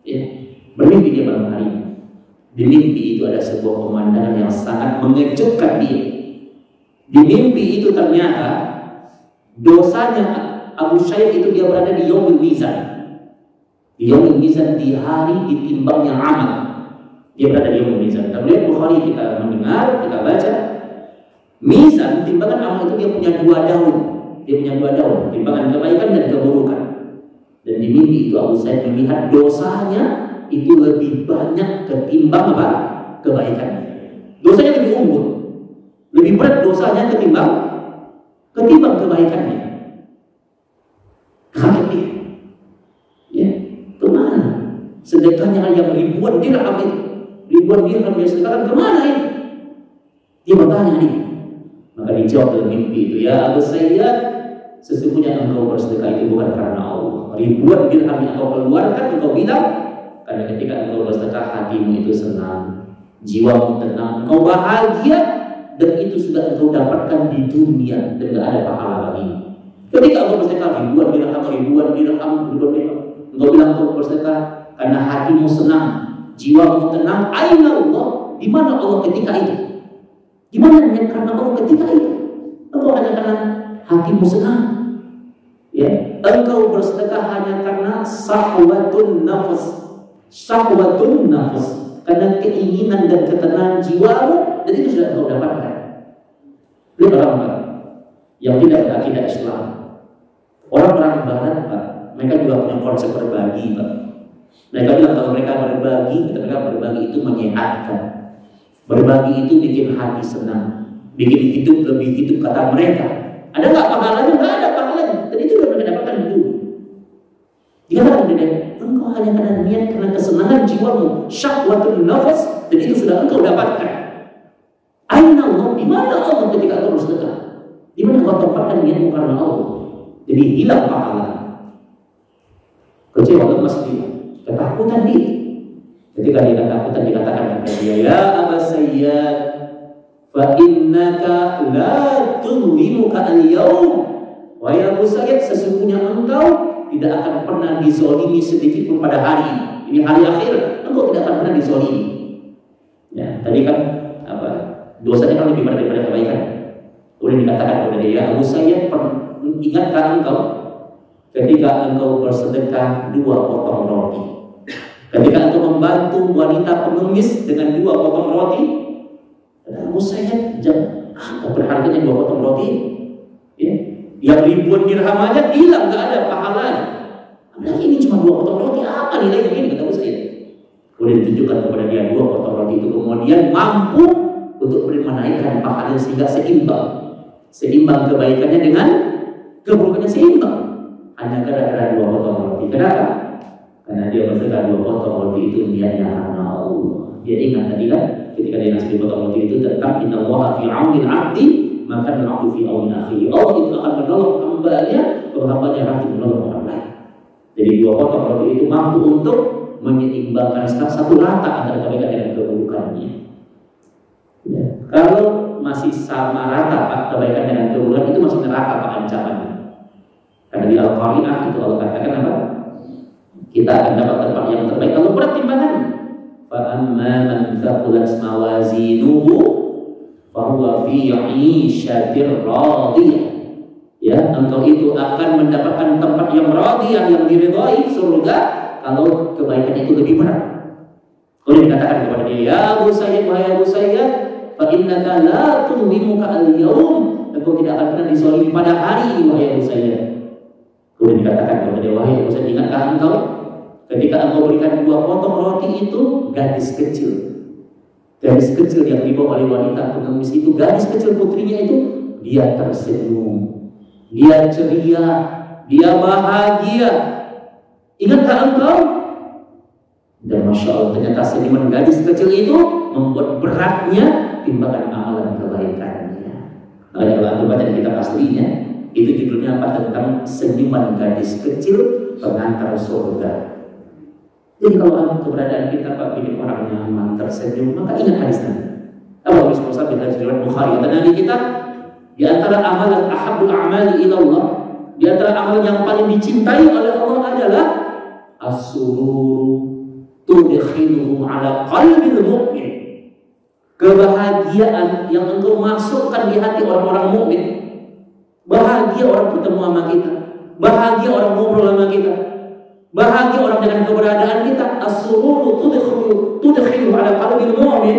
ya. Bermimpi dia malam hari. Di mimpi itu ada sebuah pemandangan yang sangat mengejutkan dia. Di mimpi itu ternyata dosanya Abu Said itu dia berada di yaumul mizan. Di yaumul mizan, di hari ditimbangnya amal. Dia berada di yaumul mizan. Kemudian Bukhari kita mendengar, kita baca, mizan, timbangan amal itu dia punya 2 daun. Dia punya 2 daun, timbangan kebaikan dan keburukan. Dan di mimpi itu Abu Said melihat dosanya itu lebih banyak ketimbang apa? Kebaikannya. Dosanya lebih unggul, lebih berat dosanya ketimbang kebaikannya. ribuan dirham itu. Ribuan dirham dia sedekahkan kemana itu? Dia bertanya nih. Maka dijawab dalam mimpi itu, ya Abu Sayyad, sesungguhnya engkau bersedekah itu bukan karena Allah. Ribuan dirham yang engkau keluarkan, engkau bilang, karena ketika engkau bersedekah hatimu itu senang, jiwamu tenang, engkau bahagia, dan itu sudah engkau dapatkan di dunia dan tidak ada pahala bagimu. Ketika engkau bersedekah ribuan dirham, engkau bilang engkau bersedekah karena hatimu senang, jiwamu tenang. Aina Allah? Di mana Allah ketika itu? Di mana karena Allah ketika itu? Engkau hanya karena hatimu senang. Ya, engkau bersedekah hanya karena syahwatun nafs. Syahwatun nafs, karena keinginan dan ketenangan jiwamu, dan itu sudah engkau dapatkan. Lihat orang yang tidak berakidah Islam, orang-orang Barat, Pak, mereka juga punya konsep berbagi, Pak. Mereka bilang kalau mereka berbagi, mereka berbagi itu menyehatkan. Berbagi itu bikin hati senang, bikin hidup lebih hidup, kata mereka. Ada nggak pahalanya? Nggak ada pahalanya. Dan itu sudah mereka dapatkan dulu. Dikatakan dia, engkau hanya karena niat, karena kesenangan jiwamu, syahwatun nafas, dan itu sudah engkau dapatkan. Aina Allah? Di mana Allah ketika engkau bersedekah? Di mana engkau tempatkan niatmu karena Allah? Jadi hilang pahala. Kecewa lemas dia, ketakutan dia. Ketika dia ketakutan, dikatakan kepada dia, ya Aba Sayyad, fa innaka la tudlimuka al-yawm. Wahai Abu Sayyid, sesungguhnya engkau tidak akan pernah dizolimi sedikit pun pada hari ini. Ini hari akhir, engkau tidak akan pernah dizolimi. Ya, tadi kan apa? Dosanya kan lebih berat daripada kebaikan. Kemudian dikatakan kepada dia, ya Abu Sayyid, ingatkah engkau ketika engkau bersedekah 2 potong roti? Ketika engkau membantu wanita pengemis dengan 2 potong roti, Abu Sayyid, apa berharganya 2 potong roti? Ya, yang ribuan dirham aja hilang, nggak ada pahalanya. Nah, ini cuma 2 potong roti, apa nilainya ini, kata Abu Sayyid. Kemudian ditunjukkan kepada dia 2 potong roti itu, kemudian mampu untuk menaikkan pahalanya sehingga seimbang kebaikannya dengan keburukannya, seimbang. Hanya gara-gara 2 potong roti. Kenapa? Karena dia bersedekah 2 potong roti itu niatnya karena Allah. Dia ingat tadi kan, ketika dia ngasih 2 potong roti itu tentang innallaha fi 'aunil 'abdi maka al-'abdu fi 'auni akhihi. Allah itu akan menolong hambanya kalau hambanya rajin menolong orang lain. Jadi 2 potong roti itu mampu untuk menyeimbangkan satu rata antara kebaikan dan keburukannya. Ya. Kalau masih sama rata Pak, kebaikan dengan keburukan itu masih neraka Pak ancamannya. Karena di Al-Qari'ah itu Allah katakan apa? Kita akan dapat tempat yang terbaik kalau berat timbangannya. Fa amma man thaqulat mawazinuhu fa huwa fi 'ishatir radiyah. Ya, engkau itu akan mendapatkan tempat yang radiyah, yang diridhai, surga, kalau kebaikan itu lebih berat. Kemudian dikatakan kepada dia, ya Abu Sayyid, wahai Abu Sayyid, fa innaka la tudlimuka al-yawm, engkau tidak akan pernah dizalimi pada hari ini, wahai Abu Sayyid. Kemudian dikatakan kepada dia, wahai Abu Sayyid, ingatkah engkau ketika engkau berikan 2 potong roti itu, gadis kecil yang dibawa oleh wanita pengemis itu, gadis kecil putrinya itu, dia tersenyum, dia ceria, dia bahagia. Ingatkah engkau? Dan Masya Allah, ternyata senyuman gadis kecil itu membuat beratnya timbangan amalan kebaikannya. Nah, kalau anda baca di kitab aslinya, itu judulnya apa? Tentang senyuman gadis kecil pengantar surga. Jadi kalau keberadaan kita Pak bikin orang nyaman, tersenyum, maka ingat hadis Nabi. Apa hadis Rasul di riwayat Bukhari? Kata Nabi kita, di antara amalan ahabbul a'mali ila Allah, di antara amalan yang paling dicintai oleh Allah adalah as-surur tudkhiluhu ala qalbil mu'min. Kebahagiaan yang engkau masukkan di hati orang-orang mukmin. Bahagia orang bertemu sama kita, bahagia orang ngobrol sama kita, bahagia orang dengan keberadaan kita. As-surur tudkhiluhu ala qalbil mu'min.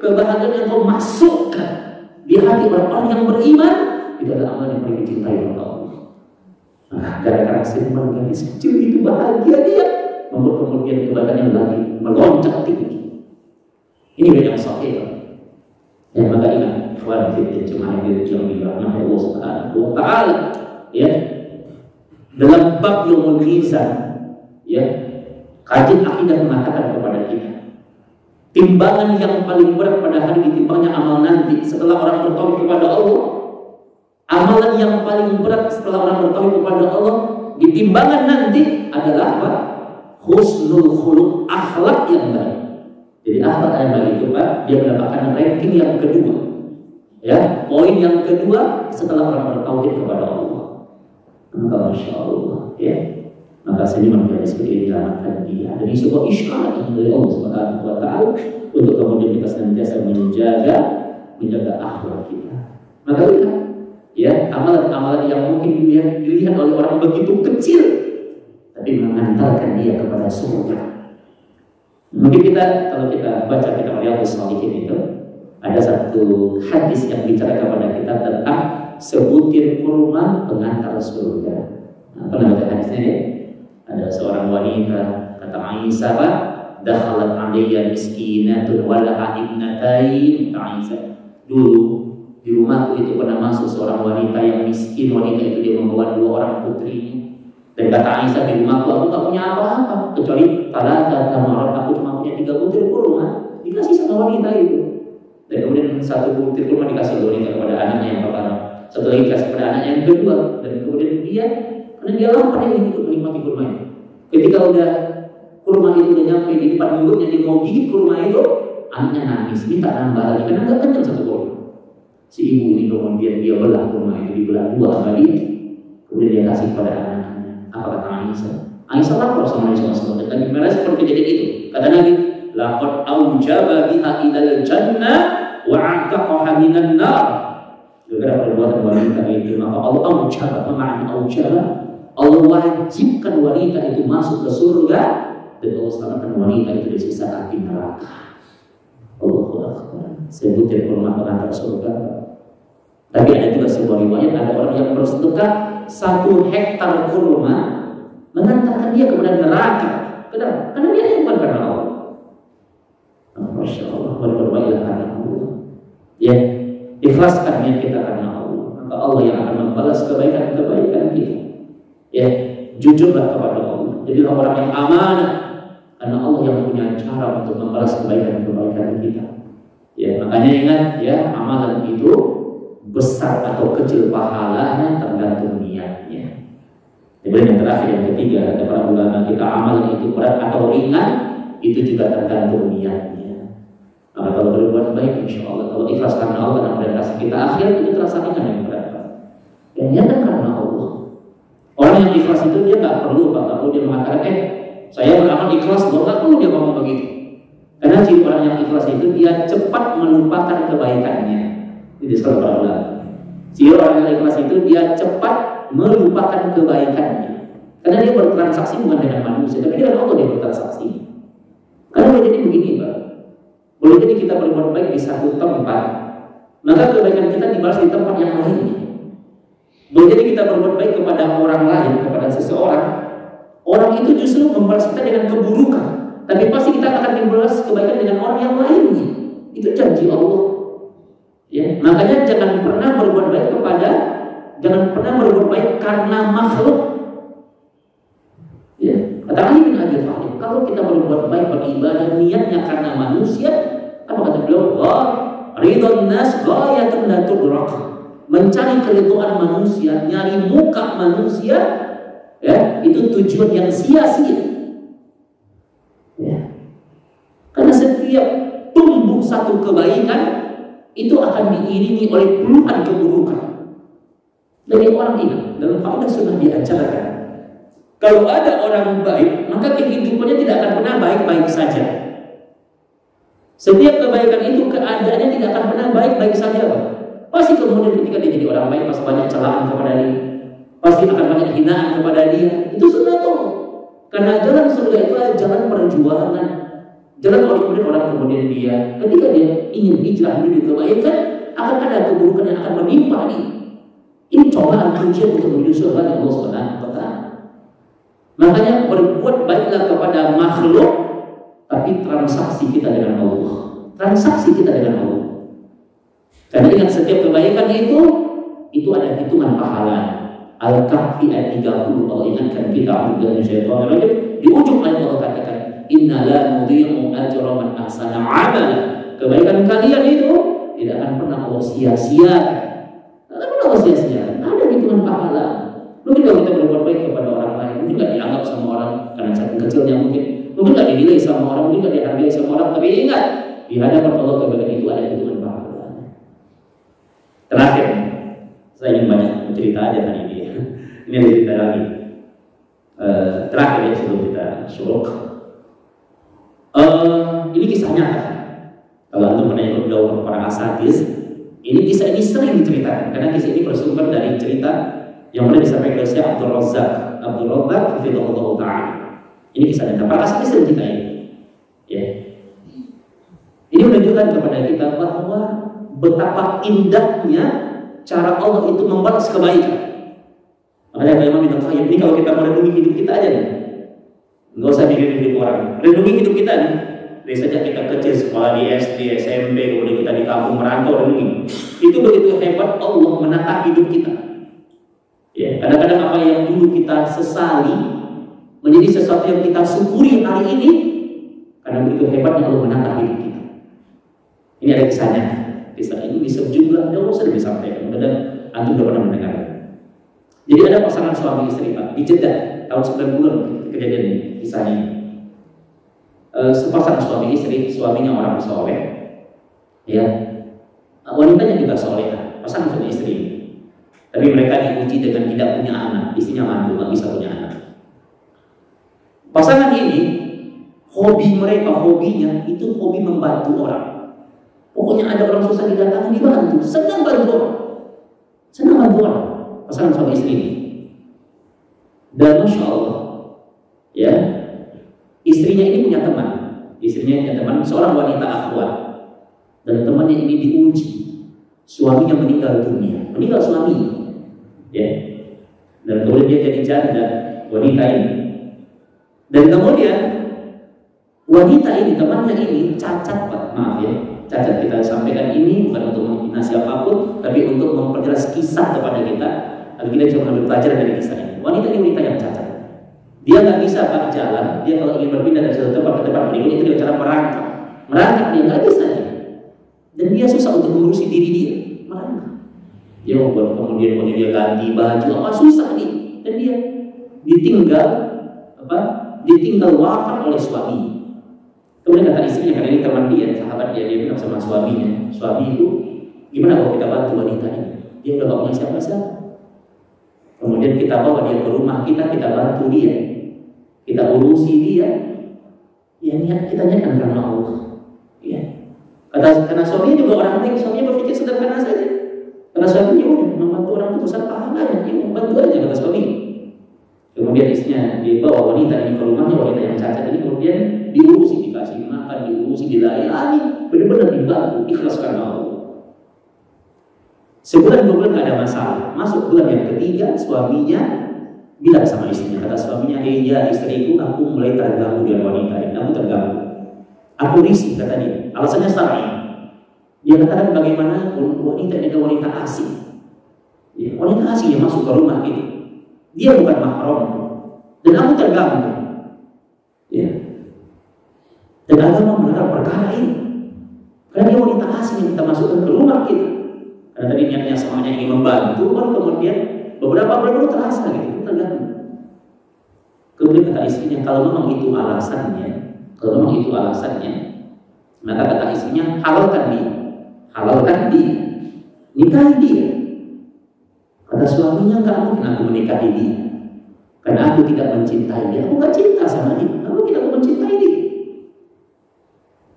Kebahagiaan yang engkau masukkan di hati orang-orang yang beriman, itu adalah amal yang paling dicintai oleh Allah. Nah, gara-gara senyuman gadis kecil itu bahagia dia, membuat kemudian kebaikannya lagi melonjak tinggi. Ini yang sahih. Yang maka ingat, ikhwan fillah jemaah yang dirahmati Allah Subhanahu wa taala, ya. Dalam bab Yaumul Mizan, ya, kajian akidah mengatakan kepada kita, Timbangan yang paling berat pada hari ditimbangnya amal nanti setelah orang bertauhid kepada Allah. Amalan yang paling berat setelah orang bertauhid kepada Allah di timbangan nanti adalah apa? Husnul khuluq, akhlak yang baik. Jadi akhlak yang baik itu Pak, dia mendapatkan ranking yang kedua. Ya, poin yang kedua setelah orang bertauhid kepada Allah. Maka Masya Allah, ya. Maka seniman menjadi seperti ini diselamatkan dia. Jadi sebuah isyarat dari Allah Subhanahu wa Ta'ala untuk kemudian kita senantiasa menjaga akhlak kita. Maka lihat, ya, amalan-amalan yang mungkin dilihat oleh orang begitu kecil, tapi mengantarkan dia kepada surga. Mungkin kalau kita baca kitab Riyadhus Shalihin itu ada satu hadis yang bicara kepada kita tentang sebutir kurma pengantar surga. Nah, apa nama hadisnya ya? Ada seorang wanita, kata Aisyah, Pak, dakhalat alayya miskinatun walaha ibnatain. Kata Aisyah, dulu di rumahku itu pernah masuk seorang wanita yang miskin. Wanita itu dia membawa 2 orang putrinya. Dan kata Aisyah, di rumahku aku tak punya apa-apa kecuali kata marah, aku cuma punya 3 butir kurma. Dikasih sama wanita itu. Dan kemudian 1 butir kurma dikasih wanita kepada anaknya yang pertama, 1 lagi dikasih kepada anaknya yang kedua. Dan kemudian karena dia lapar, dia ikut menikmati kurma itu. Ketika udah kurma itu udah nyampe di depan mulutnya, dia mau gigit kurma itu, anaknya nangis, minta nambah lagi karena nggak kenyang 1 kurma. Si ibu ini kemudian dia belah kurma itu, dibelah 2 sama dia, kemudian dia kasih kepada anaknya. Apa kata Aisyah? Aisyah lapar sama Nabi SAW. Dan merespon kejadian itu. Kata Nabi, laqad aujaba biha ilal jannah wa a'taqaha minan nar. Gara-gara perbuatan wanita itu, maka Allah aujaba, makna aujaba, Allah wajibkan wanita itu masuk ke surga dan Allah selamatkan wanita itu dari siksa api neraka. Allahu Akbar. Sebutir kurma pengantar surga. Tapi ada juga sebuah riwayat, ada orang yang bersedekah 1 hektar kurma mengantarkan dia kepada neraka. Kenapa? Karena dia bukan karena Allah. Masya Allah, berbuatlah karena Allah. Ya, ikhlaskan niat kita karena Allah. Maka Allah yang akan membalas kebaikan-kebaikan kita. Ya, jujurlah kepada Allah. Jadilah orang yang amanah, karena Allah yang punya cara untuk membalas kebaikan-kebaikan kita. Ya, makanya ingat ya, amalan itu besar atau kecil pahalanya tergantung niatnya. Kemudian yang terakhir, yang ketiga, kata para ulama kita, amalan itu berat atau ringan itu juga tergantung niatnya. Maka kalau berbuat baik, insya Allah, kalau ikhlas karena Allah dan orientasi kita akhir itu terasa ringan yang berat. Dan niatkan karena Allah. Orang yang ikhlas itu dia nggak perlu dia mengatakan, saya beramal ikhlas, nggak perlu dia ngomong begitu. Karena ciri orang yang ikhlas itu dia cepat melupakan kebaikannya. Itu selalu para ulama. Ciri orang yang ikhlas itu dia cepat melupakan kebaikannya. Karena dia bertransaksi bukan dengan manusia, tapi dengan Allah dia bertransaksi. Karena boleh jadi begini, Pak. Boleh jadi kita berbuat baik di 1 tempat, maka kebaikan kita dibalas di tempat yang lainnya. Boleh jadi kita berbuat baik kepada orang lain, kepada seseorang, orang itu justru membalas kita dengan keburukan, tapi pasti kita akan dibalas kebaikan dengan orang yang lainnya. Itu janji Allah. Ya, makanya jangan pernah berbuat baik karena makhluk. Ya, kata Ali bin Abi Thalib, kalau kita berbuat baik beribadah niatnya karena manusia, apa kata beliau? Ridon nas ghayatun la tudrak. Mencari keridhaan manusia, nyari muka manusia, ya, itu tujuan yang sia-sia. Ya. Karena setiap tumbuh 1 kebaikan itu akan diiringi oleh puluhan keburukan. Dari orang ini dalam kaidah sunnah diajarkan, kalau ada orang baik, maka kehidupannya tidak akan pernah baik-baik saja. Setiap kebaikan itu keadaannya tidak akan pernah baik-baik saja, Pak. Pasti kemudian ketika dia jadi orang baik, pasti banyak celaan kepada dia, pasti akan banyak hinaan kepada dia. Itu sunnatullah. Karena jalan surga itu adalah jalan perjuangan. Jalan kemudian orang kemudian dia, ketika dia ingin hijrah menuju kebaikan, akan ada keburukan yang akan menimpa dia. Ini cobaan ujian untuk menuju surga yang Allah Subhanahu wa Ta'ala. Makanya berbuat baiklah kepada makhluk, tapi transaksi kita dengan Allah. Transaksi kita dengan Allah. Karena ingat setiap kebaikan itu ada hitungan pahala. Al-Kahfi ayat 30 Allah ingatkan kita dari syaitan. Di ujung ayat Allah katakan, Inna la nudhi'u ajra man ahsana 'amala. Kebaikan kalian itu tidak akan pernah Allah sia-siakan. Tidak akan pernah Allah sia-siakan. Ada hitungan pahala. Mungkin kalau kita berbuat baik kepada orang lain, mungkin tidak dianggap sama orang karena saking kecilnya, mungkin tidak dinilai sama orang, mungkin tidak dihargai sama orang. Tapi ingat, di hadapan Allah kebaikan itu ada hitungan pahala. Terakhir, saya ingin banyak cerita aja hari ini. Ini ada cerita lagi. Terakhir ya sebelum kita syuruk. Ini kisah nyata. Kalau antum pernah ikut daurah para asatidz, kisah ini sering diceritakan karena kisah ini bersumber dari cerita yang pernah disampaikan oleh Syekh Abdul Razzaq hafizahullah taala. Ini kisah nyata. Para asatidz sering cerita ini. Ya. Ini menunjukkan kepada kita bahwa betapa indahnya cara Allah itu membalas kebaikan. Makanya Imam Ibnu Qayyim ini kalau kita mau renungi hidup kita aja nih, nggak usah mikirin hidup orang, renungi hidup kita nih. Dari sejak kita kecil sekolah di SD, SMP, kemudian kita di kampung merantau dan ini, itu begitu hebat Allah menata hidup kita. Ya, kadang-kadang apa yang dulu kita sesali menjadi sesuatu yang kita syukuri hari ini, karena begitu hebatnya Allah menata hidup kita. Ini ada kisahnya. Kisah ini di sejumlah daurah sering disampaikan dan antum sudah pernah mendengar. Jadi ada pasangan suami istri Pak di Jeddah tahun 90-an kejadian kisahnya. Sepasang suami istri, suaminya orang soleh, ya, wanitanya juga soleh, pasangan suami istri. Tapi mereka diuji dengan tidak punya anak, istrinya mandul, nggak bisa punya anak. Pasangan ini hobinya itu hobi membantu orang. Pokoknya ada orang susah didatangi dibantu, senang bantu orang. Pasangan suami istri ini. Dan Masya Allah, ya, istrinya ini punya teman. Seorang wanita akhwat. Dan temannya ini diuji. Suaminya meninggal dunia. Meninggal suaminya. Ya. Dan kemudian dia jadi janda wanita ini. Dan kemudian wanita ini, temannya ini cacat Pak. Maaf ya. Cacat kita sampaikan ini bukan untuk menghina siapapun, tapi untuk memperjelas kisah kepada kita agar kita bisa mengambil pelajaran dari kisah ini. Wanita ini wanita yang cacat. Dia nggak bisa Pak jalan. Dia kalau ingin berpindah dari satu tempat ke tempat berikutnya itu dengan cara merangkak dia nggak bisa ya. Dan dia susah untuk mengurusi diri dia. Merangkak. Dia kemudian dia ganti baju apa susah nih. Dan dia ditinggal wafat oleh suami. Kemudian kata istrinya, karena ini teman dia, sahabat dia bilang sama suaminya, suami itu gimana kalau kita bantu wanita ini? Dia udah gak punya siapa-siapa. Kemudian kita bawa dia ke rumah kita bantu dia, kita urusi dia. Ya niat kita niatkan karena Allah. Ya. Karena suaminya juga orang baik, suaminya berpikir sederhana saja. Karena suaminya udah membantu orang itu besar pahalanya, dia membantu aja kata suami. Kemudian istrinya dibawa wanita ini ke rumahnya, wanita yang cacat ini kemudian diurusi, dikasih makan, diurusi, dilayani, benar-benar dibantu, ikhlas karena Allah. Sebulan 2 bulan nggak ada masalah. Masuk bulan yang ketiga, suaminya bilang sama istrinya, kata suaminya, ya istriku, aku mulai terganggu dengan wanita ini, aku terganggu, aku risih, kata dia. Alasannya syar'i. Dia katakan bagaimana wanita ini adalah wanita asing. Ya, wanita asing yang masuk ke rumah ini. Dia bukan mahram dan aku terganggu. Ya. Dan agama melarang perkara ini. Karena dia wanita asing yang kita masukkan ke rumah kita. Karena tadi niatnya semuanya ingin membantu, baru kemudian beberapa bulan baru terasa gitu, terganggu. Kemudian kata istrinya, kalau memang itu alasannya, maka kata istrinya, halalkan dia, nikahi dia. Kata suaminya, nggak mungkin aku menikahi dia, karena aku tidak mencintai dia. Aku nggak cinta sama dia. Aku tidak mencintai dia.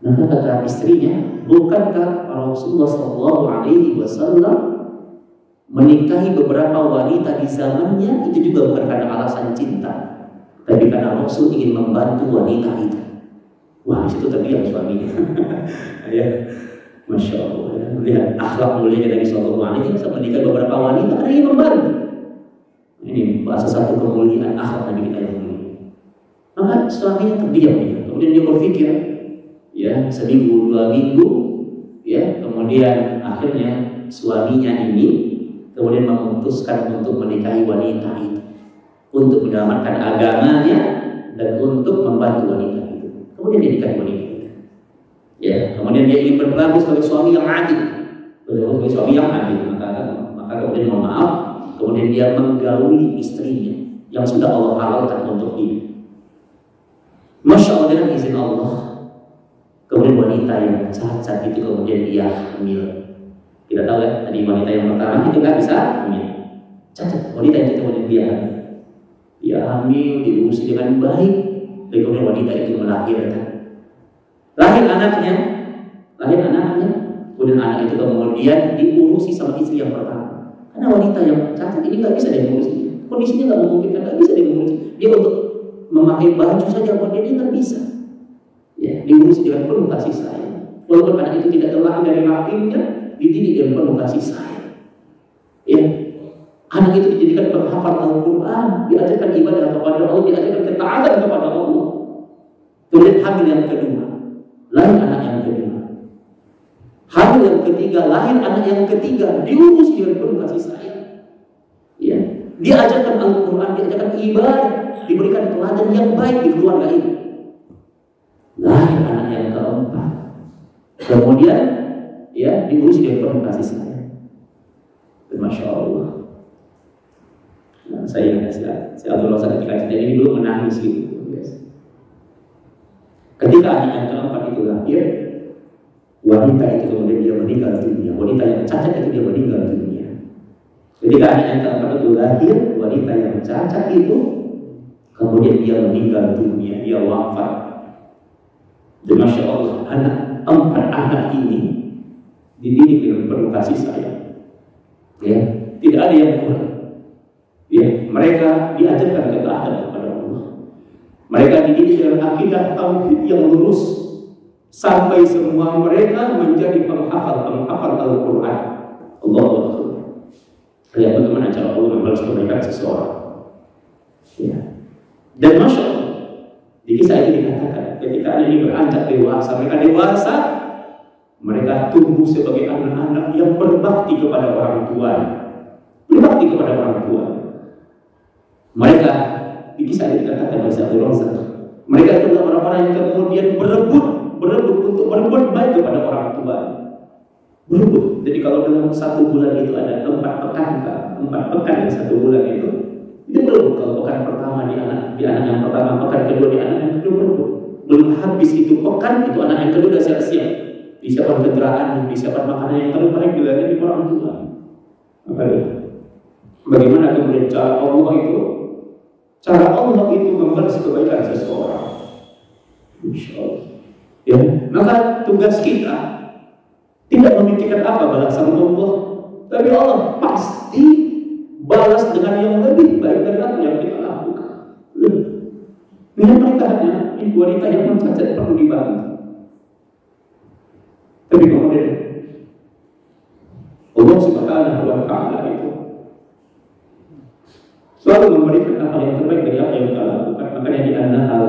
Maka kata istrinya, bukankah Rasulullah SAW menikahi beberapa wanita di zamannya itu juga bukan karena alasan cinta, tapi karena Rasul ingin membantu wanita itu. Wah, di situ terdiam suaminya. Ya, Masya Allah. Ya. Melihat akhlak mulianya dari Sallallahu Alaihi Wasallam menikah beberapa wanita karena ingin membantu. Ini bahasa satu kemuliaan akhlak Nabi kita yang mulia. Maka suaminya terdiam ya. Kemudian dia berpikir, ya seminggu 2 minggu, ya kemudian akhirnya suaminya ini kemudian memutuskan untuk menikahi wanita itu untuk menyelamatkan agamanya dan untuk membantu wanita itu. kemudian dia nikahi wanita itu. Ya, kemudian dia ingin berlaku sebagai suami yang adil, sebagai suami yang adil, maka kemudian mohon maaf, kemudian dia menggauli istrinya yang sudah Allah halalkan untuk dia. Masya Allah, dengan izin Allah, kemudian wanita yang cacat itu kemudian dia hamil. Kita tahu ya, tadi wanita yang pertama itu nggak bisa hamil, cacat. Wanita itu kemudian dia hamil, diurusi dengan baik, dan kemudian wanita itu melahirkan. Lahir anaknya, kemudian anak itu kemudian diurusi sama istri yang pertama. Karena wanita yang cacat ini nggak bisa dia mengurusi, kondisinya nggak memungkinkan, nggak bisa dia mengurusi. Dia untuk memakai baju saja buat dia nggak bisa. Ya, diurusi dengan penuh kasih sayang. Walaupun anak itu tidak terlahir dari rahimnya, dididik dengan penuh kasih sayang. Ya, anak itu dijadikan penghafal Al-Quran, diajarkan ibadah kepada Allah, diajarkan ketaatan kepada Allah. Kemudian hamil yang kedua, lahir anak yang kedua. Hamil yang ketiga, lahir anak yang ketiga, diurus dengan penuh kasih sayang. Ya, diajarkan Al-Quran, diajarkan ibadah, diberikan teladan yang baik di keluarga ini. Lahir anak yang keempat, kemudian ya diurus dengan penuh kasih sayang. Dan Masya Allah, nah, saya ingat si Abdul Razak ketika cerita ini dulu menangis gitu. Ketika anak yang keempat itu lahir, wanita itu kemudian dia meninggal dunia. Wanita yang cacat itu dia meninggal dunia. Ketika anak yang keempat itu lahir, wanita yang cacat itu kemudian dia meninggal dunia, dia wafat. Dan Masya Allah, empat anak ini dididik dengan penuh kasih sayang. Ya, tidak ada yang kurang. Ya, mereka diajarkan ketaatan kepada Allah. Mereka dididik dengan akidah tauhid yang lurus sampai semua mereka menjadi penghafal Al-Quran. Allahu Akbar. Lihat bagaimana cara Allah membalas kebaikan seseorang. Ya. Dan Masya Allah, di kisah ini dikatakan ketika anak ini beranjak dewasa, mereka tumbuh sebagai anak-anak yang berbakti kepada orang tua. Mereka, di kisah ini dikatakan oleh Abdul Razak, mereka itu adalah orang-orang yang kemudian berebut untuk berbuat baik kepada orang tua. Berebut. Jadi kalau dalam 1 bulan itu ada 4 pekan yang 1 bulan itu berebut. Kalau pekan pertama di anak yang pertama, pekan kedua di anak yang kedua berebut. Belum habis itu pekan, itu anak yang kedua sudah siap-siap. Disiapkan kendaraan, disiapkan makanan yang terbaik di orang tua. Bagaimana kemudian cara Allah itu membalas kebaikan seseorang. Insya Allah. Ya, maka tugas kita tidak memikirkan apa balasan Allah, tapi Allah pasti balas dengan yang lebih baik dari apa yang kita lakukan. Dengan mereka hanya wanita yang mencacat perlu dibantu. Tapi kemudian Allah Subhanahu wa Ta'ala itu selalu memberikan apa yang terbaik dari apa yang kita lakukan. Makanya di An-Nahl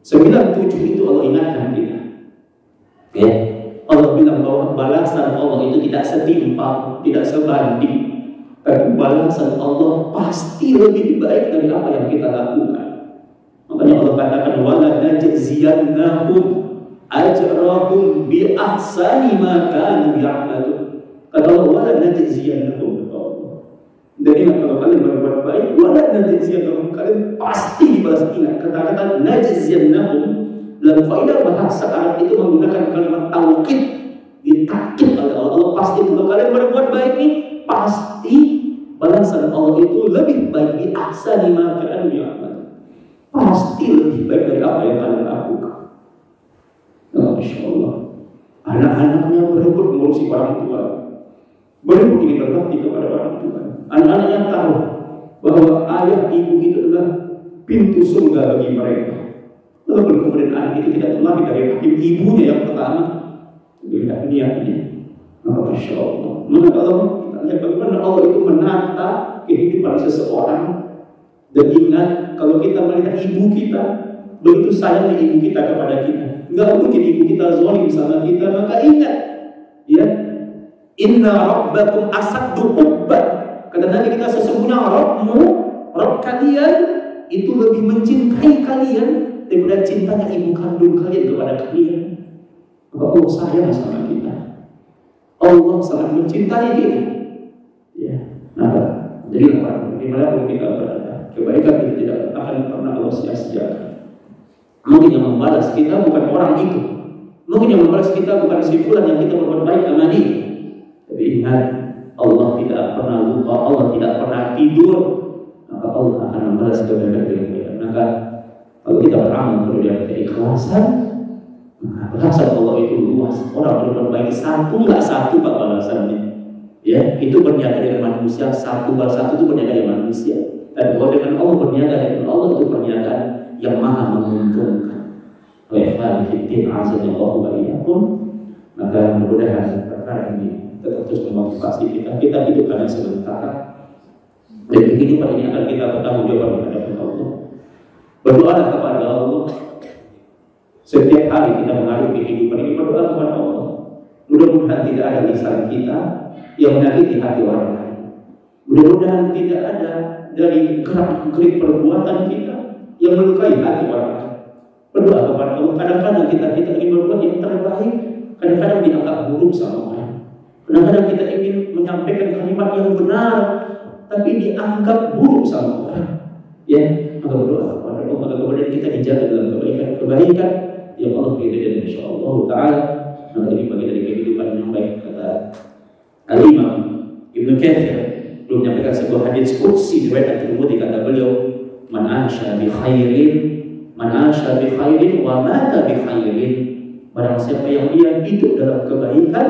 97 itu Allah ingatkan kita. Ya, Allah bilang bahwa balasan Allah itu tidak setimpal, tidak sebanding, tapi balasan Allah pasti lebih baik dari apa yang kita lakukan. Makanya Allah katakan wala najziyannahum ajrahum bi ahsani ma kanu ya'malun. Kata Allah wala najziyannahum. Dan ingat kalau kalian berbuat baik, wala najziyannahum, kalian pasti dibalas. Ingat kata-kata najziyannahum dalam kaidah bahasa Arab itu menggunakan kalimat taukid, ditakid oleh Allah. Allah pasti kalau kalian berbuat baik ini pasti balasan Allah itu lebih baik di ahsani ma kanu ya'malun. Pasti lebih baik dari apa yang kalian lakukan. Masya Allah, anak-anaknya berebut mengurusi orang tua, berebut ingin berbakti kepada orang tua. Anak-anaknya tahu bahwa ayah ibu itu adalah pintu surga bagi mereka. Lalu kemudian anak itu tidak terlahir dari rahim ibunya yang pertama, dilihat niatnya. Masya Allah. Maka kalau kita lihat bagaimana Allah itu menata kehidupan seseorang. Dan ingat, kalau kita melihat ibu kita, begitu sayangnya ibu kita kepada kita, nggak mungkin ibu kita zalim sama kita. Maka ingat, ya, inna rabbakum asaddu hubban. Kata Nabi kita, sesungguhnya Rabb kalian itu lebih mencintai kalian daripada cintanya ibu kandung kalian kepada kalian. Maka Allah sayang sama kita. Allah sangat mencintai kita. Ya, maka jadi dimanapun kita berada, kebaikan kita tidak akan pernah Allah sia-siakan. Mungkin yang membalas kita bukan orang itu, mungkin yang membalas kita bukan si fulan yang kita berbuat baik sama dia. Tapi ingat, Allah tidak pernah lupa, Allah tidak pernah tidur. Maka Allah akan membalas kebaikan kita. Maka kalau kita beramal perlu dengan keikhlasan, balasan Allah itu luas. Orang berbuat baik satu nggak satu Pak balasannya. Ya, itu berniaga dengan manusia, satu balas satu itu berniaga dengan manusia. Dan kalau dengan Allah berniaga dengan Allah itu perniagaan yang maha menguntungkan. Wa'ifan fitin azanillahu wa iyyakum. Maka mudah-mudahan perkara ini tetap terus memotivasi kita. Kita hidup hanya sebentar. Dan kehidupan ini akan kita bertanggung jawab di hadapan Allah. Berdoalah kepada Allah. Setiap hari kita mengalami kehidupan ini, berdoa kepada Allah. Mudah-mudahan tidak ada lisan kita yang menyakiti hati orang lain. Mudah-mudahan tidak ada dari gerak-gerik perbuatan kita yang melukai hati orang lain. Berdoa kepada Allah. Kadang-kadang kita ingin berbuat yang terbaik, kadang-kadang dianggap buruk sama orang. Kadang-kadang kita ingin menyampaikan kalimat yang benar, tapi dianggap buruk sama orang. Ya, maka berdoa kepada Allah, maka kemudian kita dijaga dalam kebaikan yang Allah beri dan insyaallah taala. Maka ini bagian dari kehidupan yang baik. Kata Al-Imam Ibnu Katsir belum menyampaikan sebuah hadis qudsi riwayat Tirmidzi, kata beliau, man asha bi khairin wa mata bi khairin. Barang siapa yang dia hidup dalam kebaikan,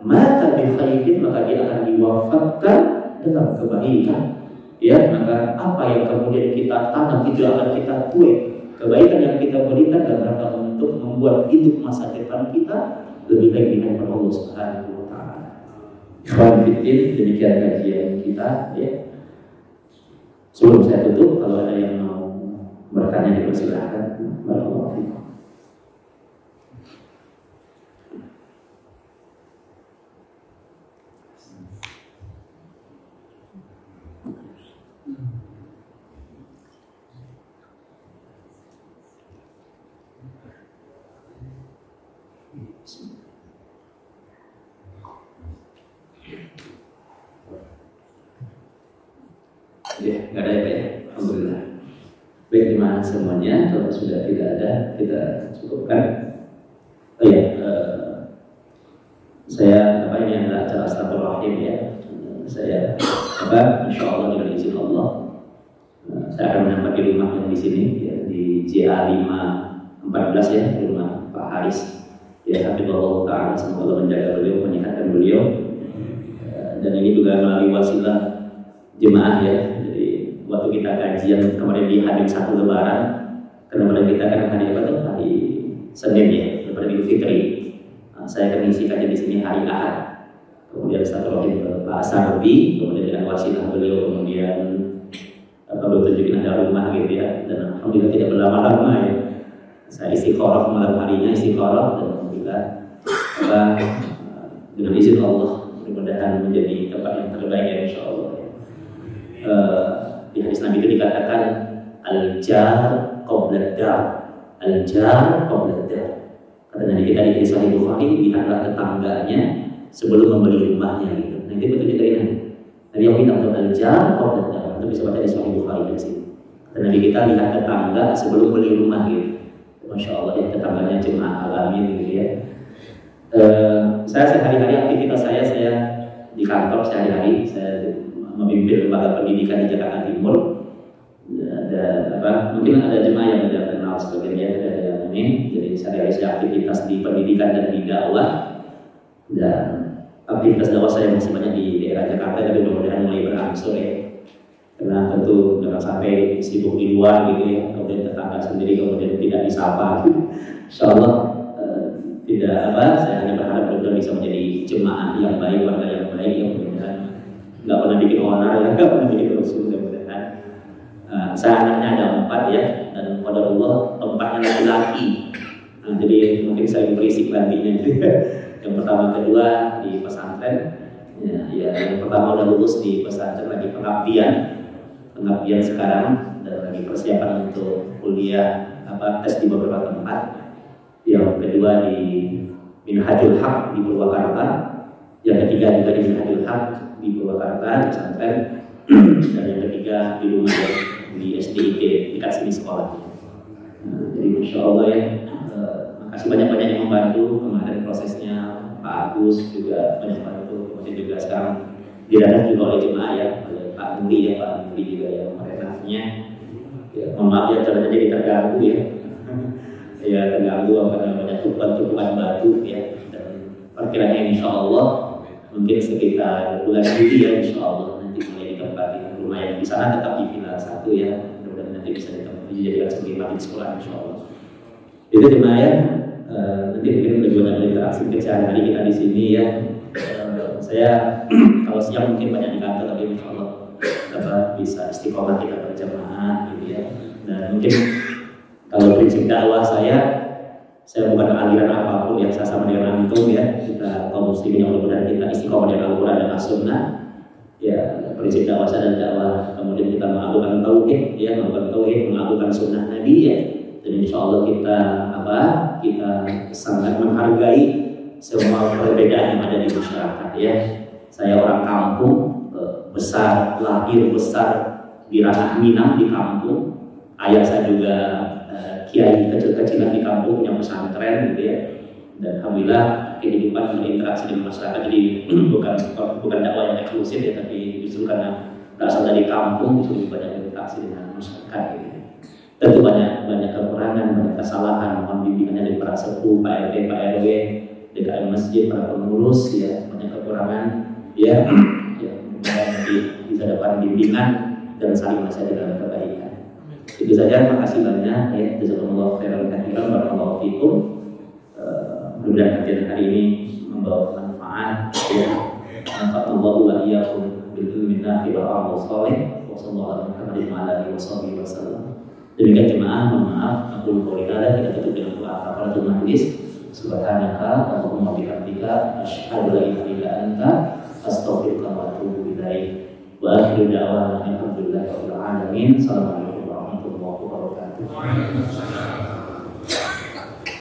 mata bi khairin, maka dia akan diwafatkan dalam kebaikan. Ya, maka apa yang kemudian kita tanam itu akan kita tuai. Kebaikan yang kita berikan dalam rangka untuk membuat hidup masa depan kita lebih baik di hadapan Allah Subhanahu wa taala. Ikhwan fillah, demikian kajian kita ya. Sebelum saya tutup, kalau ada yang mau bertanya dipersilahkan. Barakallahu fiikum. Ya, nggak ada ya Pak ya? Alhamdulillah. Baik, terima kasih semuanya. Kalau sudah tidak ada, kita cukupkan. Oh ya, saya ini adalah acara Silaturahim ya. Saya insya Allah dengan izin Allah, saya akan menempati rumah yang di sini ya, di JA 514 ya, rumah Pak Haris. Ya, hafizallahu ta'ala, semoga Allah menjaga beliau, menyehatkan beliau. Dan ini juga melalui wasilah jemaah ya. Waktu kita kajian kemarin di hari 1 Lebaran, kemarin kita kan hari apa tuh? Hari Senin ya, lebaran Idul Fitri. Saya akan ngisi kajian di sini hari Ahad. Kemudian Silaturahim ke Pak Sarbi, kemudian dengan wasilah beliau, kemudian beliau tunjukin ada rumah gitu ya. Dan alhamdulillah tidak berlama-lama ya. Saya istiqoroh malam harinya, istiqoroh, dan alhamdulillah dengan izin Allah mudah-mudahan menjadi tempat yang terbaik ya insya Allah. Di hadis Nabi itu dikatakan al-jar qabla dar, al-jar qabla dar. Kata Nabi kita di Sahih Bukhari, lihatlah tetangganya sebelum membeli rumahnya gitu. Nah itu betul dari Nabi. Nabi yang bilang untuk al-jar qabla dar, itu bisa baca di Sahih Bukhari dari sini. Kata Nabi kita lihat tetangga sebelum beli rumah gitu. Masya Allah ya, tetangganya jemaah alamin gitu ya. Saya sehari-hari aktivitas saya di kantor sehari-hari saya memimpin lembaga pendidikan di Jakarta Timur. Mungkin ada jemaah yang tidak kenal sebagian dari ini. Jadi saya aktivitas di pendidikan dan di dakwah, dan aktivitas dakwah saya masih banyak di daerah Jakarta, tapi mudah-mudahan mulai berangsur ya. Karena tentu jangan sampai sibuk di luar gitu ya, kemudian tetangga sendiri kemudian tidak disapa. Insyaallah saya hanya berharap mudah-mudahan bisa menjadi jemaah yang baik, warga yang baik, yang mudah-mudahan nggak pernah bikin onar ya, nggak pernah bikin rusuh, mudah-mudahan. Saya anaknya ada 4 ya, dan qadarullah 4-nya laki-laki. Jadi mungkin saya berisik nantinya. Yang pertama, kedua di pesantren. Ya, yang pertama udah lulus di pesantren, lagi pengabdian sekarang, dan lagi persiapan untuk kuliah tes di beberapa tempat. Yang kedua di Minhajul Haq di Purwakarta, yang ketiga juga di Minhajul Haq di Purwakarta di pesantren, dan yang ketiga di rumah di SDIT dekat sini sekolah. Jadi Masya Allah ya, makasih banyak-banyak yang membantu kemarin prosesnya. Pak Agus juga banyak bantu, kemudian juga sekarang didadak juga oleh jemaah ya, oleh Pak Muri ya, Pak Muri juga yang merenafnya. Ya, mohon maaf ya, caranya jadi terganggu ya. Ya terganggu karena banyak tumpukan batu ya, dan perkiranya insya Allah mungkin sekitar bulan Juli ya insya Allah nanti mulai ditempati rumah yang di sana tetap di Villa 1 ya, mudah-mudahan nanti bisa dijadikan sebagai masjid sekolah insya Allah. Itu jemaah ya. Nanti mungkin tujuan dari interaksi sehari-hari kita di sini ya. Saya kalau siang mungkin banyak di kantor, tapi insya Allah bisa istiqomah kita berjamaah gitu ya. Dan mungkin kalau prinsip dakwah saya bukan aliran apapun yang saya sama dengan antum ya. Kita kaum muslimin yang mudah-mudahan kita istiqomah dengan Al-Quran dan As-Sunnah. Ya, prinsip dakwah saya adalah dakwah. Kemudian kita mengakukan tauhid ya, mengakukan sunnah Nabi ya. Dan insya Allah kita sangat menghargai semua perbedaan yang ada di masyarakat ya. Saya orang kampung, lahir besar di ranah Minang di kampung. Ayah saya juga kiai kecil-kecilan di kampung, punya pesantren gitu ya. Dan alhamdulillah kehidupan berinteraksi dengan masyarakat jadi bukan dakwah yang eksklusif ya, tapi justru karena berasal dari kampung justru banyak berinteraksi dengan masyarakat gitu. Tentu banyak kekurangan, banyak kesalahan, mohon bimbingannya dari para sepuh, Pak RT, Pak RW, DKM masjid, para pengurus ya, banyak kekurangan ya, nanti bisa dapat bimbingan dan saling nasihat dalam kebaikan. Itu saja, makasih banyak ya, jazakumullah khairan katsiran, barakallahu fikum. Mudah-mudahan kajian hari ini membawa manfaat ya. Manfaatullah wa iyyakum bil ilmi nafi wal amal shalih. Wassallallahu alaihi wasallam. Demikian jemaah, mohon maaf, aku qouli hadza, kita tutup dengan doa kafaratul majlis. Subhanaka Allahumma bihamdika asyhadu an la ilaha illa anta astaghfiruka wa atubu ilaik. Wa akhiru da'wana alhamdulillahi rabbil alamin. Assalamualaikum warahmatullahi wabarakatuh.